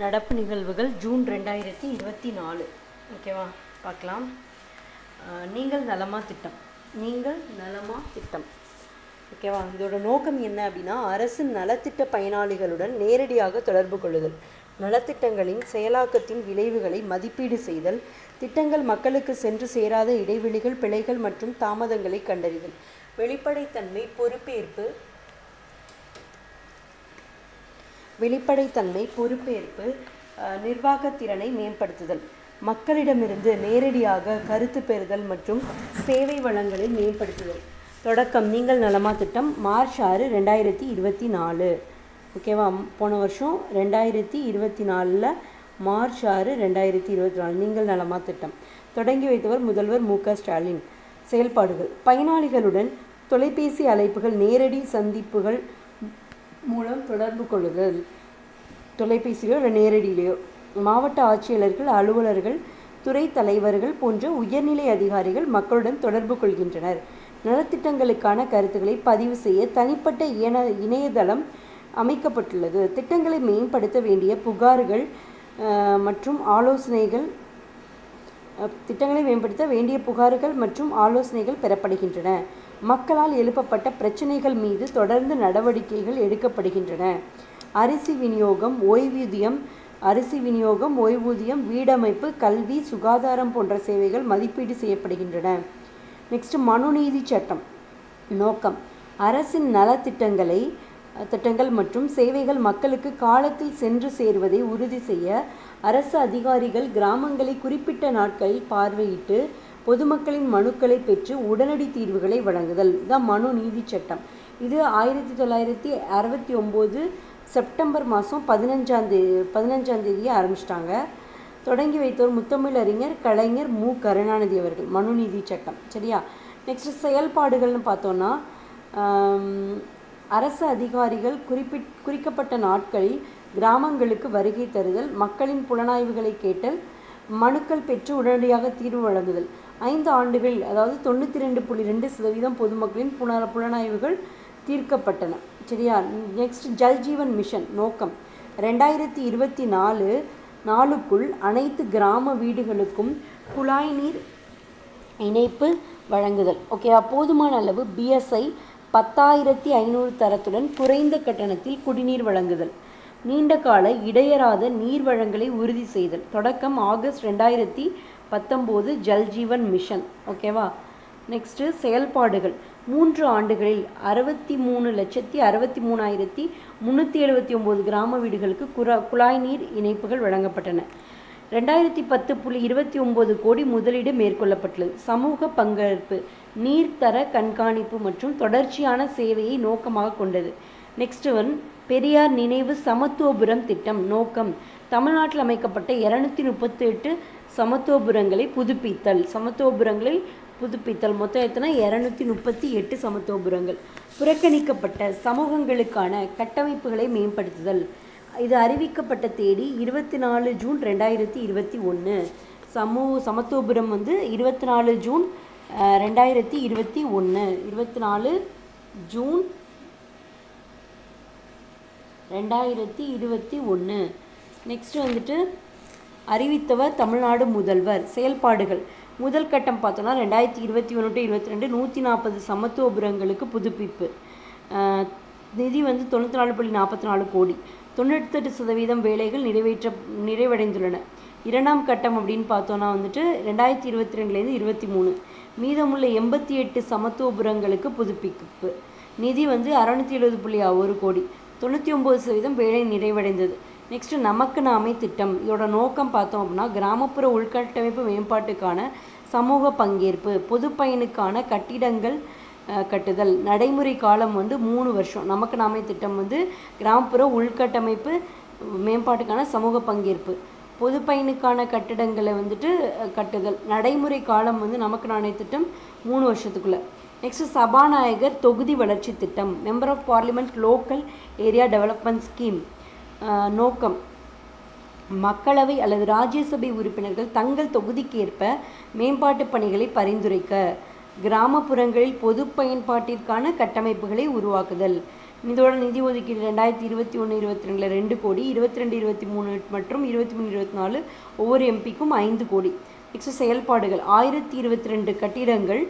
நடப்பு நிகழ்வுகள் ஜூன் 2024. ஓகேவா, பார்க்கலாம். நீங்கள் நலமா திட்டம். ஓகேவா, இதோட நோக்கம் என்ன அப்படின்னா, அரசின் நலத்திட்ட பயனாளிகளுடன் நேரடியாக தொடர்பு கொள்ளுதல், நலத்திட்டங்களின் செயலாக்கத்தின் விளைவுகளை மதிப்பீடு செய்தல், திட்டங்கள் மக்களுக்கு சென்று சேராத இடைவெளிகள், பிழைகள் மற்றும் தாமதங்களை கண்டறிதல், வெளிப்படைத்தன்மை, பொறுப்பேற்பு, நிர்வாகத்திறனை மேம்படுத்துதல், மக்களிடமிருந்து நேரடியாக கருத்து பெறுதல் மற்றும் சேவை வளங்களை மேம்படுத்துதல். தொடக்கம் நீங்கள் நலமா திட்டம் மார்ச் 6, 2024. ஓகேவா, போன வருஷம் 2024 மார்ச் 6, 2024 நீங்கள் நலமா திட்டம் தொடங்கி வைத்தவர் முதல்வர் மு க ஸ்டாலின். செயல்பாடுகள்: பயனாளிகளுடன் தொலைபேசி அழைப்புகள், நேரடி சந்திப்புகள் மூலம் தொடர்பு கொள்ளுதல், தொலைபேசியோ இல்லை நேரடியிலேயோ, மாவட்ட ஆட்சியாளர்கள், அலுவலர்கள், துறை தலைவர்கள் போன்ற உயர்நிலை அதிகாரிகள் மக்களுடன் தொடர்பு கொள்கின்றனர். நலத்திட்டங்களுக்கான கருத்துக்களை பதிவு செய்ய தனிப்பட்ட இணையதளம் அமைக்கப்பட்டுள்ளது. திட்டங்களை மேம்படுத்த வேண்டிய புகார்கள் மற்றும் ஆலோசனைகள் பெறப்படுகின்றன. மக்களால் எழுப்பப்பட்ட பிரச்சனைகள் மீது தொடர்ந்து நடவடிக்கைகள் எடுக்கப்படுகின்றன. அரிசி விநியோகம், ஓய்வூதியம், வீடமைப்பு, கல்வி, சுகாதாரம் போன்ற சேவைகள் மதிப்பீடு செய்யப்படுகின்றன. நெக்ஸ்ட், மனுநீதி சட்டம். நோக்கம்: அரசின் திட்டங்கள் மற்றும் சேவைகள் மக்களுக்கு காலத்தில் சென்று சேருவதை உறுதி செய்ய அரசு அதிகாரிகள் கிராமங்களை குறிப்பிட்ட நாட்களில் பார்வையிட்டு பொதுமக்களின் மனுக்களை பெற்று உடனடி தீர்வுகளை வழங்குதல். இதுதான் மனு நீதி சட்டம். இது 1969 செப்டம்பர் மாதம் 15ஆம் தேதியை ஆரம்பிச்சிட்டாங்க. தொடங்கி வைத்தவர் முத்தமிழறிஞர் கலைஞர் மு கருணாநிதி அவர்கள். மனு நீதி சட்டம். சரியா. நெக்ஸ்ட், செயல்பாடுகள்னு பார்த்தோன்னா, அரசு அதிகாரிகள் குறிக்கப்பட்ட நாட்களில் கிராமங்களுக்கு வருகை தருதல், மக்களின் புலனாய்வுகளை கேட்டல், மனுக்கள் பெற்று உடனடியாக தீர்வு வழங்குதல். 5 ஆண்டுகள், அதாவது 92.2% பொதுமக்களின் புலனாய்வுகள் தீர்க்கப்பட்டன. சரியா. Next, Jal Jeevan mission. நோக்கம்: 2024க்குள் அனைத்து கிராம வீடுகளுக்கும் குழாய் நீர் இணைப்பு வழங்குதல். ஓகேவா. போதுமான அளவு BSI 10,500 தரத்துடன் குறைந்த கட்டணத்தில் குடிநீர் வழங்குதல். நீண்ட கால இடையறாத நீர் வழங்கலை உறுதி செய்தல். தொடக்கம் ஆகஸ்ட் 2019 ஜல் ஜீவன் மிஷன். ஓகேவா. நெக்ஸ்ட்டு, செயல்பாடுகள். 3 ஆண்டுகளில் 63,63,379 கிராம வீடுகளுக்கு குழாய் நீர் இணைப்புகள் வழங்கப்பட்டன. 2010.29 கோடி முதலீடு மேற்கொள்ளப்பட்டுள்ளது. சமூக பங்கேற்பு, நீர்த்தர கண்காணிப்பு மற்றும் தொடர்ச்சியான சேவையை நோக்கமாக கொண்டது. நெக்ஸ்ட் பெரியார் நினைவு சமத்துவபுரம் திட்டம். நோக்கம்: தமிழ்நாட்டில் அமைக்கப்பட்ட 238 சமத்துவபுரங்களை புதுப்பித்தல். மொத்தம் எத்தனை? 238 சமத்துவபுரங்கள். புறக்கணிக்கப்பட்ட சமூகங்களுக்கான கட்டமைப்புகளை மேம்படுத்துதல். இது அறிவிக்கப்பட்ட தேதி 24 June 2021. Samathuvapuram 24 June 2021. 24 June 2021. Next அறிவித்தவர் தமிழ்நாடு முதல்வர். செயல்பாடுகள். முதல் கட்டம் பார்த்தோன்னா 2021-22 140 சமத்துவபுரங்களுக்கு புதுப்பிப்பு. நிதி 94.44 கோடி. 98% வேலைகள் நிறைவடைந்துள்ளன. இரண்டாம் கட்டம் அப்படின்னு பார்த்தோன்னா 2022 23 மீதமுள்ள 88 சமத்துவபுரங்களுக்கு புதுப்பிப்பு. நிதி 670.1 கோடி. 99% வேலை நிறைவடைந்தது. நெக்ஸ்ட், நமக்கு நாமே திட்டம். இதோட நோக்கம் பார்த்தோம் அப்படின்னா, கிராமப்புற உள்கட்டமைப்பு மேம்பாட்டுக்கான சமூக பங்கேற்பு, பொது பயனுக்கான கட்டிடங்கள் கட்டுதல். நடைமுறை காலம் 3 வருஷம். நமக்கு நாமே திட்டம் கிராமப்புற உள்கட்டமைப்பு மேம்பாட்டுக்கான சமூக பங்கேற்பு, பொது பயனுக்கான கட்டிடங்களை கட்டுதல். நடைமுறை காலம் நமக்கு நாமே திட்டம் 3 வருஷத்துக்குள்ள. நெக்ஸ்ட், சபாநாயகர் தொகுதி வளர்ச்சி திட்டம். Member of parliament local area development scheme. நோக்கம்: மக்களவை அல்லது ராஜ்யசபை உறுப்பினர்கள் தங்கள் தொகுதிக்கேற்ப மேம்பாட்டு பணிகளை பரிந்துரைக்க, கிராமப்புறங்களில் பொது பயன்பாட்டிற்கான கட்டமைப்புகளை உருவாக்குதல். இதோட நிதி ஒதுக்கீடு 2021-22 2 கோடி, 22-23 மற்றும் 23-24 ஒவ்வொரு எம்பிக்கும் 5 கோடி. நெக்ஸ்ட் செயல்பாடுகள் 1022 கட்டிடங்கள்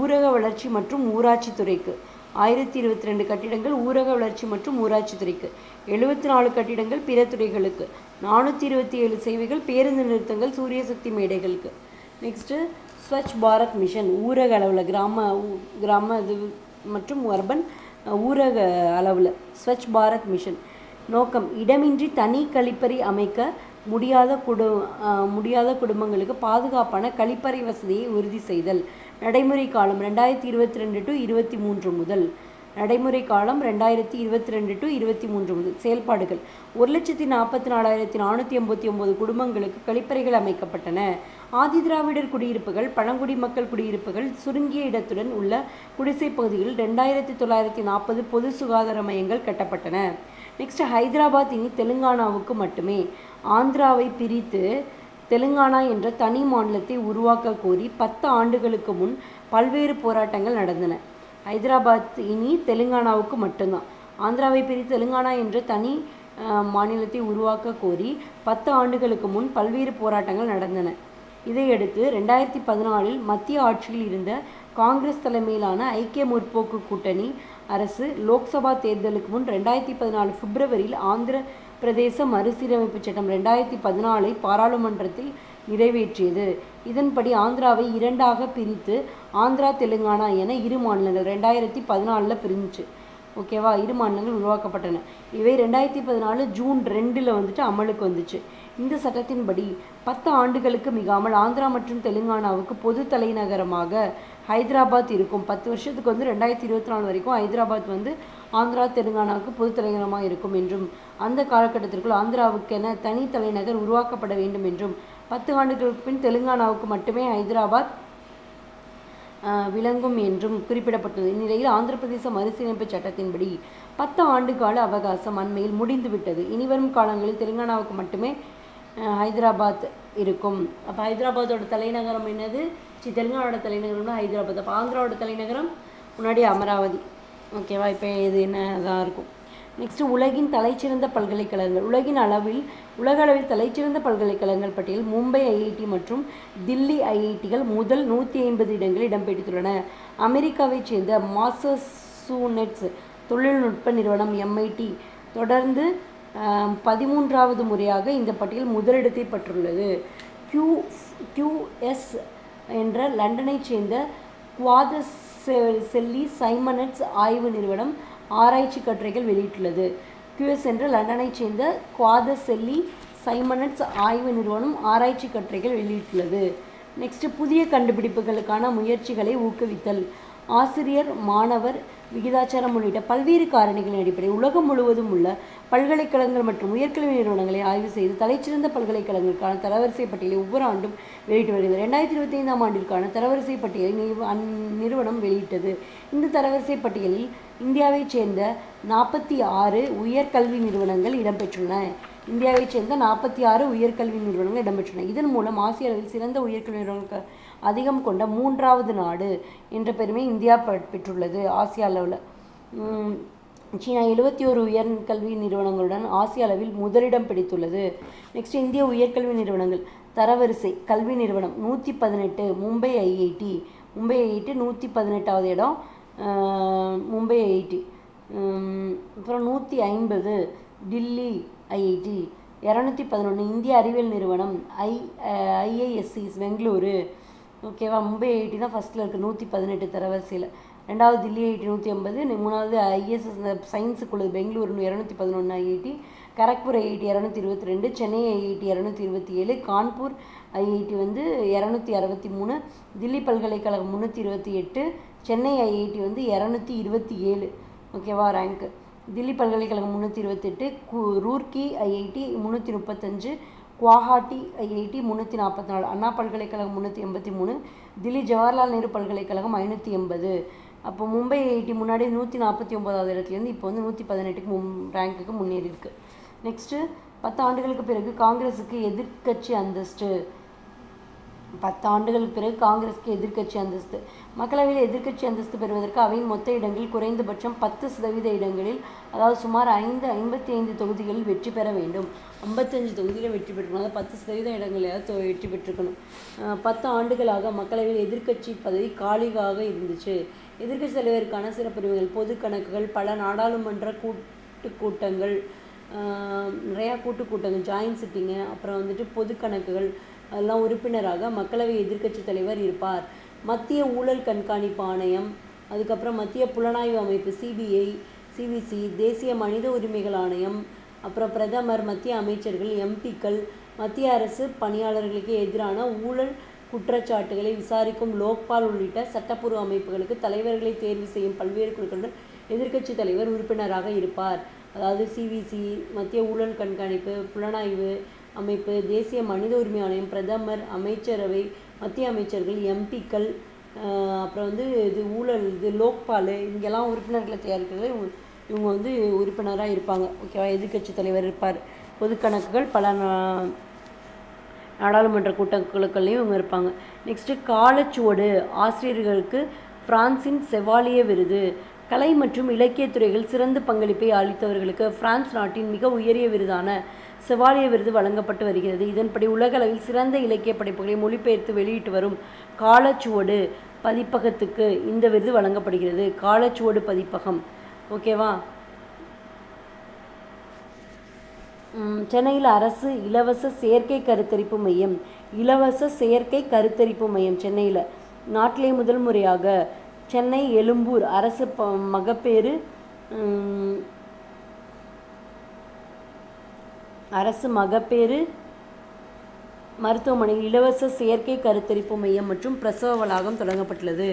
ஊரக வளர்ச்சி மற்றும் ஊராட்சி துறைக்கு, 1022 கட்டிடங்கள் ஊரக வளர்ச்சி மற்றும் ஊராட்சி துறைக்கு, 74 கட்டிடங்கள் பிற துறைகளுக்கு, 427 சேவைகள் பேருந்து நிறுத்தங்கள் சூரிய சக்தி மேடைகளுக்கு. நெக்ஸ்ட்டு ஸ்வச் பாரத் மிஷன் ஊரக அளவில் கிராம இது மற்றும் அர்பன் ஊரக அளவில் ஸ்வச் பாரத் மிஷன் நோக்கம் இடமின்றி தனி கழிப்பறை அமைக்க முடியாத குடும்பங்களுக்கு பாதுகாப்பான கழிப்பறை வசதியை உறுதி செய்தல். நடைமுறை காலம் 2022-23 முதல். நடைமுறை காலம் 2022-23 முதல். செயல்பாடுகள் 1,44,489 குடும்பங்களுக்கு கழிப்பறைகள் அமைக்கப்பட்டன. ஆதிதிராவிடர் குடியிருப்புகள், பழங்குடி மக்கள் குடியிருப்புகள், சுருங்கிய இடத்துடன் உள்ள குடிசை பகுதிகளில் 2940 பொது சுகாதார மையங்கள் கட்டப்பட்டன. நெக்ஸ்ட் ஹைதராபாத் இனி தெலுங்கானாவுக்கு மட்டுமே. ஆந்திராவை பிரித்து தெலுங்கானா என்ற தனி மாநிலத்தை உருவாக்க கோரி 10 ஆண்டுகளுக்கு முன் பல்வேறு போராட்டங்கள் நடந்தன. ஹைதராபாத் இனி தெலுங்கானாவுக்கு மட்டும்தான். ஆந்திராவை பிரித்து தெலுங்கானா என்ற தனி மாநிலத்தை உருவாக்க கோரி 10 ஆண்டுகளுக்கு முன் பல்வேறு போராட்டங்கள் நடந்தன. இதையடுத்து 2014 மத்திய ஆட்சியில் இருந்த காங்கிரஸ் தலைமையிலான ஐக்கிய முற்போக்கு கூட்டணி அரசு லோக்சபா தேர்தலுக்கு முன் 2014 பிப்ரவரியில் ஆந்திர பிரதேச மறுசீரமைப்பு சட்டம் 2014 பாராளுமன்றத்தில் நிறைவேற்றியது. இதன்படி ஆந்திராவை 2ஆக பிரித்து ஆந்திரா தெலுங்கானா என 2 மாநிலங்கள் 2014 பிரிஞ்சு. ஓகேவா, 2 மாநிலங்கள் உருவாக்கப்பட்டன. இவை 2014 ஜூன் 2 வந்துட்டு அமலுக்கு வந்துச்சு. இந்த சட்டத்தின்படி 10 ஆண்டுகளுக்கு மிகாமல் ஆந்திரா மற்றும் தெலுங்கானாவுக்கு பொது தலைநகரமாக ஹைதராபாத் இருக்கும். 10 வருஷத்துக்கு 2024 வரைக்கும் ஹைதராபாத் ஆந்திரா தெலுங்கானாவுக்கு பொது தலைநகரமாக இருக்கும் என்றும், அந்த காலகட்டத்திற்குள் ஆந்திராவுக்கென தனி தலைநகர் உருவாக்கப்பட வேண்டும் என்றும், 10 ஆண்டுகளுக்கு பின் தெலுங்கானாவுக்கு மட்டுமே ஹைதராபாத் விளங்கும் என்றும் குறிப்பிடப்பட்டது. இந்நிலையில் ஆந்திர பிரதேச மறுசீரமைப்பு சட்டத்தின்படி 10 ஆண்டு கால அவகாசம் அண்மையில் முடிந்துவிட்டது. இனிவரும் காலங்களில் தெலுங்கானாவுக்கு மட்டுமே ஹைதராபாத் இருக்கும். அப்போ ஹைதராபாத்தோட தலைநகரம் என்னது? தெலுங்கானாவோட தலைநகரம் தான் ஹைதராபாத். அப்போ ஆந்திராவோட தலைநகரம் முன்னாடி அமராவதி. ஓகேவா, இப்போ இது என்னதான் இருக்கும். நெக்ஸ்ட்டு உலகின் தலைச்சிறந்த பல்கலைக்கழகங்கள். உலக அளவில் தலைச்சிறந்த பல்கலைக்கழகங்கள் பட்டியல் மும்பை ஐஐடி மற்றும் தில்லி ஐஐடிகள் முதல் 150 இடங்களில் இடம்பெற்றுள்ளன. அமெரிக்காவைச் சேர்ந்த மாசசூசெட்ஸ் தொழில்நுட்ப நிறுவனம் MIT தொடர்ந்து 13வது முறையாக இந்த பட்டியல் முதலிடத்தை பெற்றுள்ளது. QS என்ற லண்டனைச் சேர்ந்த குவாதசெல்லி சைமனட்ஸ் ஆய்வு நிறுவனம் ஆராய்ச்சி கட்டுரைகள் வெளியிட்டுள்ளது. QS என்ற லண்டனைச் சேர்ந்த குவாதசெல்லி சைமனட்ஸ் ஆய்வு நிறுவனம் ஆராய்ச்சி கட்டுரைகள் வெளியிட்டுள்ளது. நெக்ஸ்ட் புதிய கண்டுபிடிப்புகளுக்கான முயற்சிகளை ஊக்குவித்தல். ஆசிரியர் மாணவர் விகிதாச்சாரம் உள்ளிட்ட பல்வேறு காரணிகளின் அடிப்படையில் உலகம் முழுவதும் உள்ள பல்கலைக்கழகங்கள் மற்றும் உயர்கல்வி நிறுவனங்களை ஆய்வு செய்து தலைச்சிறந்த பல்கலைக்கழகங்களுக்கான தரவரிசை பட்டியலை ஒவ்வொரு ஆண்டும் வெளியிட்டு வருகிறது. 2025ஆம் ஆண்டிற்கான தரவரிசை பட்டியலை அந்நிறுவனம் வெளியிட்டது. இந்த தரவரிசை பட்டியலில் இந்தியாவைச் சேர்ந்த 46 உயர்கல்வி நிறுவனங்கள் இடம்பெற்றுள்ளன. இதன் மூலம் ஆசிய அளவில் சிறந்த உயர்கல்வி நிறுவனங்கள் அதிகம் கொண்ட 3வது நாடு என்ற பெருமை இந்தியா பெற்றுள்ளது. ஆசிய அளவில் சீனா 71 உயர்கல்வி நிறுவனங்களுடன் ஆசிய அளவில் முதலிடம் பிடித்துள்ளது. நெக்ஸ்ட் இந்திய உயர்கல்வி நிறுவனங்கள் தரவரிசை. கல்வி நிறுவனம் 118 மும்பை ஐஐடி 118வது இடம் மும்பை ஐஐடி. அப்புறம் 150 டில்லி ஐஐடி. 211 இந்திய அறிவியல் நிறுவனம் IISCs பெங்களூரு. ஓகேவா, மும்பை ஐஐடி தான் ஃபஸ்ட்டில் இருக்குது 118 தரவரிசையில். 2வது தில்லி ஐஐடி 150, 3வது ISS சயின்ஸுக்கு உள்ளது Bengaluru 211 IIT, Kharagpur IIT 222, Chennai IIT 227, Kanpur IIT 263, Delhi பல்கலைக்கழகம் 328, சென்னை ஐஐடி 227. ஓகேவா ரேங்க்கு. தில்லி பல்கலைக்கழகம் 328, ரூர்க்கி ஐஐடி 335, குவாஹாட்டி ஐஐடி 344, அண்ணா பல்கலைக்கழகம் 383, தில்லி ஜவஹர்லால் நேரு பல்கலைக்கழகம் 580. அப்போ மும்பை ஐஐடி முன்னாடி 149வது இடத்துலேருந்து இப்போ 118க்கு ரேங்க்குக்கு முன்னேறி இருக்கு. நெக்ஸ்ட்டு 10 ஆண்டுகளுக்கு பிறகு காங்கிரஸுக்கு எதிர்க்கட்சி அந்தஸ்து. 10 ஆண்டுகளுக்கு பிறகு காங்கிரஸுக்கு எதிர்க்கட்சி அந்தஸ்து. மக்களவையில் எதிர்க்கட்சி அந்தஸ்து பெறுவதற்கு அவையின் மொத்த இடங்களில் குறைந்தபட்சம் 10% இடங்களில், அதாவது சுமார் 55 தொகுதிகளில் வெற்றி பெற வேண்டும். 55 தொகுதியில் வெற்றி பெற்றுக்கணும். அதாவது 10% இடங்களையாவது வெற்றி பெற்றுக்கணும். 10 ஆண்டுகளாக மக்களவையில் எதிர்க்கட்சி பதவி காலியாக இருந்துச்சு. எதிர்க்கட்சி தலைவருக்கான சிறப்புரிமைகள்: பொது கணக்குகள், பல நாடாளுமன்ற கூட்டங்கள், நிறையா கூட்டங்கள், ஜாயின்ட் சிட்டிங்கு, அப்புறம் வந்துட்டு பொது கணக்குகள், அதெல்லாம் உறுப்பினராக மக்களவை எதிர்க்கட்சி தலைவர் இருப்பார். மத்திய ஊழல் கண்காணிப்பு ஆணையம், அதுக்கப்புறம் மத்திய புலனாய்வு அமைப்பு சிபிசி, தேசிய மனித உரிமைகள் ஆணையம், அப்புறம் பிரதமர், மத்திய அமைச்சர்கள், எம்பிக்கள், மத்திய அரசு பணியாளர்களுக்கு எதிரான ஊழல் குற்றச்சாட்டுகளை விசாரிக்கும் லோக்பால் உள்ளிட்ட சட்டப்பூர்வ அமைப்புகளுக்கு தலைவர்களை தேர்வு செய்யும் பல்வேறு குழுக்களுடன் எதிர்க்கட்சி தலைவர் உறுப்பினராக இருப்பார். அதாவது சிபிசி, மத்திய ஊழல் கண்காணிப்பு, புலனாய்வு அமைப்பு, தேசிய மனித உரிமை ஆணையம், பிரதமர், அமைச்சரவை, மத்திய அமைச்சர்கள், எம்பிக்கள், அப்புறம் வந்து லோக்பால், இங்கெல்லாம் உறுப்பினர்களை தயாரிக்கிறது இவங்க வந்து உறுப்பினராக இருப்பாங்க. ஓகேவா? எதிர்க்கட்சி தலைவர் இருப்பார். பொது கணக்குகள், பல நாடாளுமன்ற கூட்டங்களுக்கள்லையும் இவங்க இருப்பாங்க. நெக்ஸ்ட்டு காலச்சுவடு ஆசிரியர்களுக்கு பிரான்சின் செவாலியே விருது. கலை மற்றும் இலக்கியத்துறைகள் சிறந்த பங்களிப்பை அளித்தவர்களுக்கு பிரான்ஸ் நாட்டின் மிக உயரிய விருதான செவாலியே விருது வழங்கப்பட்டு வருகிறது. இதன்படி உலகளவில் சிறந்த இலக்கிய படைப்புகளை மொழிபெயர்த்து வெளியிட்டு வரும் காலச்சுவடு பதிப்பகத்துக்கு இந்த விருது வழங்கப்படுகிறது. காலச்சுவடு பதிப்பகம். ஓகேவா? சென்னையில் அரசு இலவச செயற்கை கருத்தரிப்பு மையம் சென்னையில் நாட்டிலே முதல் முறையாக சென்னை எழும்பூர் அரசு மகப்பேறு மருத்துவமனையில் இலவச செயற்கை கருத்தரிப்பு மையம் மற்றும் பிரசவ வளாகம் தொடங்கப்பட்டுள்ளது.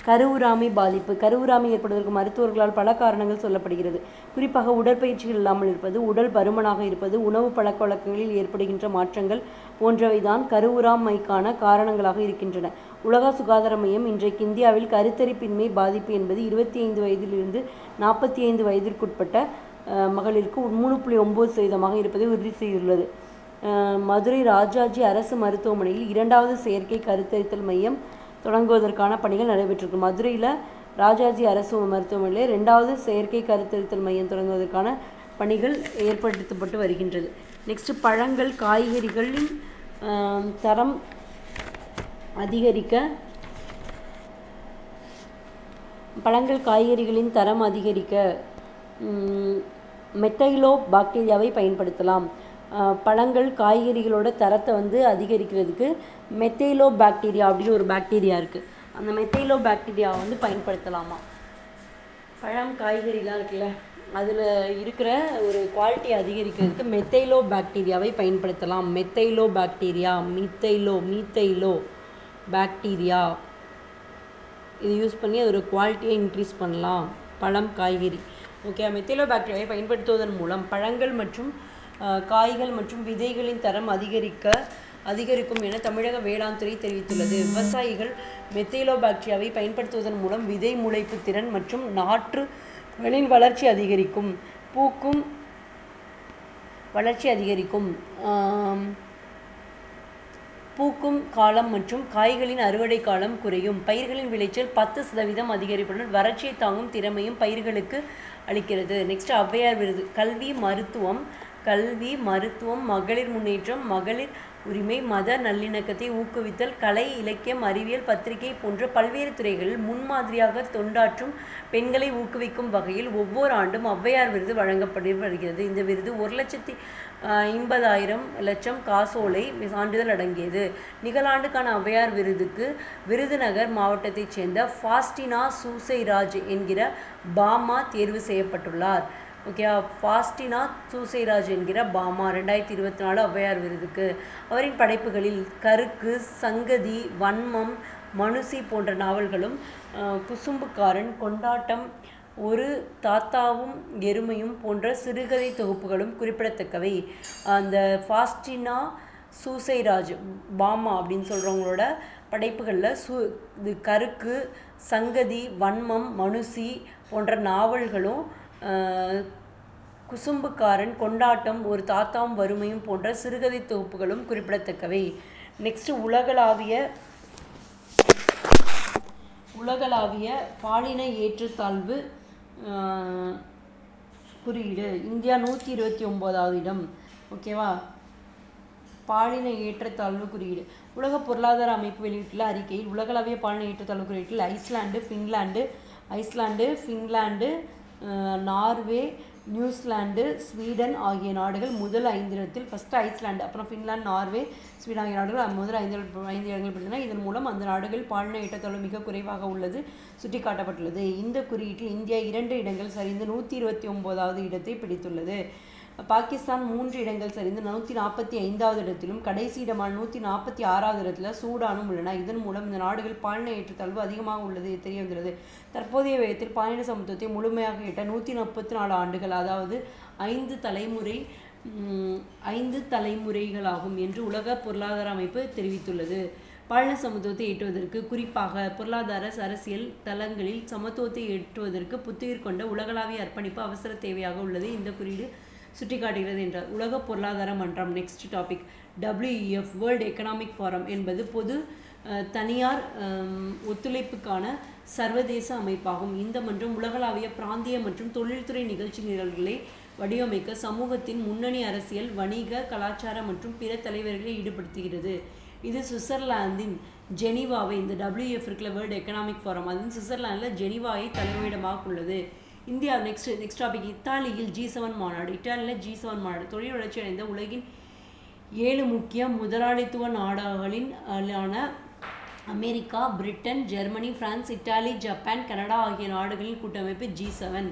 கருவுறாமை பாதிப்பு. கருவுறாமை ஏற்படுவதற்கு மருத்துவர்களால் பல காரணங்கள் சொல்லப்படுகிறது. குறிப்பாக உடற்பயிற்சிகள் இல்லாமல் இருப்பது, உடல் பருமனாக இருப்பது, உணவு பழக்க வழக்கங்களில் ஏற்படுகின்ற மாற்றங்கள் போன்றவைதான் கருவுறாமைக்கான காரணங்களாக இருக்கின்றன. உலக சுகாதார மையம் இன்றைக்கு இந்தியாவில் கருத்தரிப்பின்மை பாதிப்பு என்பது 25 வயதிலிருந்து 45 வயதிற்குட்பட்ட மகளிருக்கு 3.9% இருப்பதை உறுதி செய்துள்ளது. மதுரை ராஜாஜி அரசு மருத்துவமனையில் 2வது செயற்கை கருத்தரித்தல் மையம் தொடங்குவதற்கான பணிகள் நடைபெற்றிருக்கு. மதுரையில் ராஜாஜி அரசு மருத்துவமனையில் 2வது செயற்கை கருத்தரித்தல் மையம் தொடங்குவதற்கான பணிகள் ஏற்படுத்தப்பட்டு வருகின்றது. நெக்ஸ்ட் பழங்கள் காய்கறிகளின் தரம் அதிகரிக்க மெத்தைலோ பாக்டீரியாவை பயன்படுத்தலாம். பழங்கள் காய்கறிகளோட தரத்தை வந்து அதிகரிக்கிறதுக்கு மெத்தைலோ பாக்டீரியா அப்படின்னு ஒரு பாக்டீரியா இருக்குது. அந்த மெத்தைலோ பாக்டீரியாவை வந்து பயன்படுத்தலாமா? பழம் காய்கறிலாம் இருக்குல்ல, அதில் இருக்கிற ஒரு குவாலிட்டி அதிகரிக்கிறதுக்கு மெத்தைலோ பாக்டீரியாவை பயன்படுத்தலாம். மெத்தைலோ பாக்டீரியா இது யூஸ் பண்ணி அதோட குவாலிட்டியை இன்க்ரீஸ் பண்ணலாம். பழம் காய்கறி. ஓகே. மெத்தைலோ பாக்டீரியாவை பயன்படுத்துவதன் மூலம் பழங்கள் மற்றும் காய்கள் மற்றும் விதைகளின் தரம் அதிகரிக்கும் என தமிழக வேளாண் துறை தெரிவித்துள்ளது. விவசாயிகள் மெத்தைலோ பாக்டீரியாவை பயன்படுத்துவதன் மூலம் விதை முளைப்பு திறன் மற்றும் நாற்றுகளின் வளர்ச்சி அதிகரிக்கும். பூக்கும் காலம் மற்றும் காய்களின் அறுவடை காலம் குறையும். பயிர்களின் விளைச்சல் 10% அதிகரிப்புடன் வறட்சியை தாங்கும் திறமையும் பயிர்களுக்கு அளிக்கிறது. நெக்ஸ்ட் ஔவையார் விருது. கல்வி, மருத்துவம், மகளிர் முன்னேற்றம், மகளிர் உரிமை, மத நல்லிணக்கத்தை ஊக்குவித்தல், கலை, இலக்கியம், அறிவியல், பத்திரிகை போன்ற பல்வேறு துறைகளில் முன்மாதிரியாக தொண்டாற்றும் பெண்களை ஊக்குவிக்கும் வகையில் ஒவ்வொரு ஆண்டும் ஔவையார் விருது வழங்கப்பட்டு வருகிறது. இந்த விருது 1,50,000 காசோலை சான்றிதழ் அடங்கியது. நிகழாண்டுக்கான ஔவையார் விருதுக்கு விருதுநகர் மாவட்டத்தைச் சேர்ந்த ஃபாஸ்டினா சூசைராஜ் என்கிற பாமா தேர்வு செய்யப்பட்டுள்ளார். ஓகே. ஃபாஸ்டினா சூசைராஜ் என்கிற பாமா 2024 ஔவையார் விருதுக்கு. அவரின் படைப்புகளில் கருக்கு, சங்கதி, வன்மம், மனுசி போன்ற நாவல்களும், குசும்புக்காரன், கொண்டாட்டம், ஒரு தாத்தாவும் எருமையும் போன்ற சிறுகதை தொகுப்புகளும் குறிப்பிடத்தக்கவை. அந்த ஃபாஸ்டினா சூசைராஜ் பாமா அப்படின்னு சொல்கிறவங்களோட படைப்புகளில் கருக்கு, சங்கதி, வன்மம், மனுசி போன்ற நாவல்களும், குசும்புக்காரன், கொண்டாட்டம், ஒரு தாத்தாவும் வறுமையும் போன்ற சிறுகதை தொகுப்புகளும் குறிப்பிடத்தக்கவை. நெக்ஸ்ட் உலகளாவிய பாலின ஏற்றத்தாழ்வு குறியீடு. இந்தியா 129வது இடம். ஓகேவா? பாலின ஏற்றத்தாழ்வு குறியீடு. உலக பொருளாதார அமைப்பு வெளியிட்டுள்ள அறிக்கையில் உலகளாவிய பாலின ஏற்றத்தாழ்வு குறியீட்டில் Iceland, Finland, Norway, New Zealand, Sweden ஆகிய நாடுகள் முதல் 5 இடத்தில். ஃபஸ்ட்டு ஐஸ்லாண்டு, அப்புறம் ஃபின்லாந்து, நார்வே, ஸ்வீடன் ஆகிய நாடுகள் முதல் 5 இடங்கள் பெற்றன. இதன் மூலம் அந்த நாடுகள் பாலின ஏற்றத்தாழ்வு மிக குறைவாக உள்ளது சுட்டிக்காட்டப்பட்டுள்ளது. இந்த குறியீட்டில் இந்தியா 2 இடங்கள் சரிந்து 129வது இடத்தை பிடித்துள்ளது. பாகிஸ்தான் 3 இடங்கள் சரிந்து 145வது இடத்திலும் கடைசி இடமான 146வது இடத்தில் சூடானும் உள்ளன. இதன் மூலம் இந்த நாடுகள் பாலின ஏற்றத்தாழ்வு அதிகமாக உள்ளது தெரிய வந்துள்ளது. தற்போதைய வேகத்தில் பாலின சமத்துவத்தை முழுமையாக எட்ட 144 ஆண்டுகள், அதாவது 5 தலைமுறைகளாகும் என்று உலக பொருளாதார அமைப்பு தெரிவித்துள்ளது. பாலின சமத்துவத்தை எட்டுவதற்கு, குறிப்பாக பொருளாதார அரசியல் தளங்களில் சமத்துவத்தை எட்டுவதற்கு புத்துயிர் கொண்ட உலகளாவிய அர்ப்பணிப்பு அவசர தேவையாக உள்ளது இந்த குறியீடு சுட்டிக்காட்டுகிறது என்றார். உலக பொருளாதார மன்றம். Next topic. WEF world economic forum என்பது பொது தனியார் ஒத்துழைப்புக்கான சர்வதேச அமைப்பாகும். இந்த மன்றம் உலகளாவிய பிராந்திய மற்றும் தொழில்துறை நிகழ்ச்சி நிரல்களை வடிவமைக்க சமூகத்தின் முன்னணி அரசியல், வணிக, கலாச்சார மற்றும் பிற தலைவர்களை ஈடுபடுத்துகிறது. இது சுவிட்சர்லாந்தின் ஜெனீவாவை, இந்த WEF இருக்கிற வேர்ல்டு எக்கனாமிக் ஃபாரம், அது சுவிட்சர்லாந்தில் ஜெனீவாவை தலைமையிடமாக உள்ளது. இந்தியா. Next topic. இத்தாலியில் G7 மாநாடு. இத்தாலியில் G7 மாநாடு தொழில் வளர்ச்சி அடைந்த உலகின் 7 முக்கிய முதலாளித்துவ நாடுகளின் America, Britain, Germany, France, Italy, Japan, Canada ஆகிய நாடுகளின் கூட்டமைப்பு G7.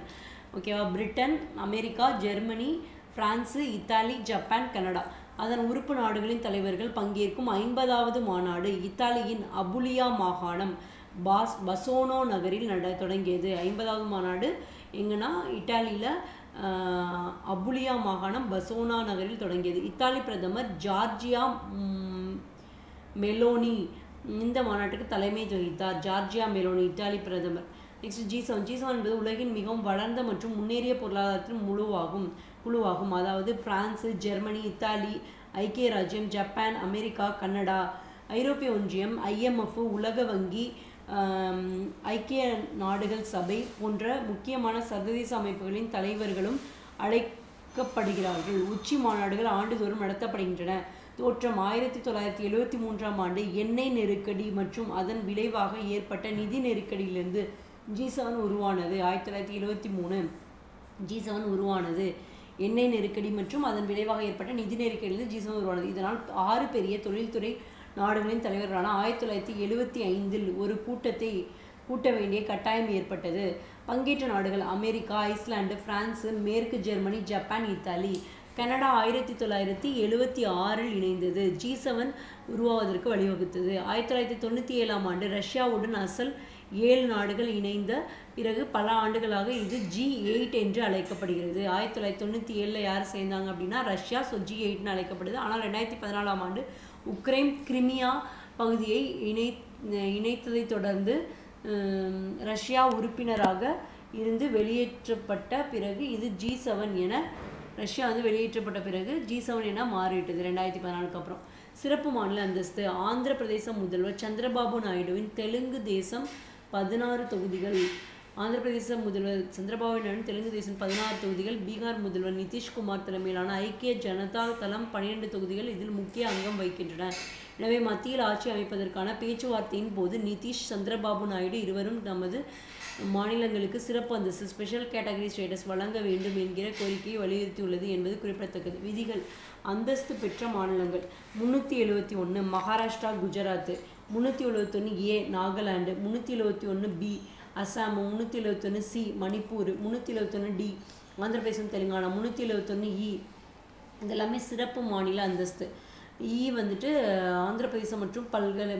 ஓகேவா? Britain, America, Germany, France, Italy, Japan, Canada அதன் உறுப்பு நாடுகளின் தலைவர்கள் பங்கேற்கும் 50வது மாநாடு இத்தாலியின் அபுலியா மாகாணம் பசோனோ நகரில் தொடங்கியது. 50வது மாநாடு எங்கன்னா இத்தாலியில் அபுலியா மாகாணம் பசோனா நகரில் தொடங்கியது. இத்தாலி பிரதமர் ஜார்ஜியா மெலோனி இந்த மாநாட்டுக்கு தலைமை வகித்தார். ஜார்ஜியா மெலோனி இத்தாலி பிரதமர். நெக்ஸ்ட் G7 என்பது உலகின் மிகவும் வளர்ந்த மற்றும் முன்னேறிய பொருளாதாரத்தின் குழுவாகும். அதாவது பிரான்ஸு, ஜெர்மனி, இத்தாலி, ஐக்கிய ராஜ்யம், ஜப்பான், அமெரிக்கா, கனடா, ஐரோப்பிய ஒன்றியம், IMF, உலக வங்கி, ஐக்கிய நாடுகள் சபை போன்ற முக்கியமான சர்வதேச அமைப்புகளின் தலைவர்களும் அழைக்கப்படுகிறார்கள். உச்சி மாநாடுகள் ஆண்டுதோறும் நடத்தப்படுகின்றன. தோற்றம். 1973ஆம் ஆண்டு எண்ணெய் நெருக்கடி மற்றும் அதன் விளைவாக ஏற்பட்ட நிதி நெருக்கடியிலிருந்து G7 உருவானது. 1973 G7 உருவானது. எண்ணெய் நெருக்கடி மற்றும் அதன் விளைவாக ஏற்பட்ட நிதி நெருக்கடியிலிருந்து G7 உருவானது. இதனால் 6 பெரிய தொழில்துறை நாடுகளின் தலைவர்களான 1975இல் ஒரு கூட்ட வேண்டிய கட்டாயம் ஏற்பட்டது. பங்கேற்ற நாடுகள் அமெரிக்கா, ஐஸ்லாந்து, பிரான்ஸ், மேற்கு ஜெர்மனி, ஜப்பான், இத்தாலி. கனடா 1976இல் இணைந்தது. G7 உருவாவதற்கு வழிவகுத்தது. 1997ஆம் ஆண்டு ரஷ்யாவுடன் அசல் 7 நாடுகள் இணைந்த பிறகு பல ஆண்டுகளாக இது G8 என்று அழைக்கப்படுகிறது. 1997 யார் சேர்ந்தாங்க அப்படின்னா ரஷ்யா. G8ன்னு அழைக்கப்படுது. ஆனால் 2014ஆம் ஆண்டு உக்ரைன் கிரிமியா பகுதியை இணைத்ததை தொடர்ந்து ரஷ்யா உறுப்பினராக இருந்து வெளியேற்றப்பட்ட பிறகு இது G7 என ரஷ்யா வெளியேற்றப்பட்ட பிறகு G7 என மாறிவிட்டது 2014க்கு அப்புறம். சிறப்பு மாநில அந்தஸ்து. ஆந்திர பிரதேச முதல்வர் சந்திரபாபு நாயுடுவின் தெலுங்கு தேசம் 16 தொகுதிகள். ஆந்திர பிரதேச முதல்வர் சந்திரபாபு நாயுடு தெலுங்கு தேசம் 16 தொகுதிகள். பீகார் முதல்வர் நிதிஷ்குமார் தலைமையிலான ஐக்கிய ஜனதா தளம் 12 தொகுதிகள் இதில் முக்கிய அங்கம் வகிக்கின்றன. எனவே மத்தியில் ஆட்சி அமைப்பதற்கான பேச்சுவார்த்தையின் போது நிதிஷ், சந்திரபாபு நாயுடு இருவரும் தமது மாநிலங்களுக்கு சிறப்பு அந்தஸ்து ஸ்பெஷல் கேட்டகரி ஸ்டேட்டஸ் வழங்க வேண்டும் என்கிற கோரிக்கையை வலியுறுத்தியுள்ளது என்பது குறிப்பிடத்தக்கது. விதிகள். அந்தஸ்து பெற்ற மாநிலங்கள் 371 Maharashtra, Gujarat. 371A Nagaland. 371B Assam. 371C Manipur. 371D Andhra பிரதேசம், தெலுங்கானா. 371E இதெல்லாமே சிறப்பு மாநில அந்தஸ்து. ஆந்திர பிரதேசம் மற்றும்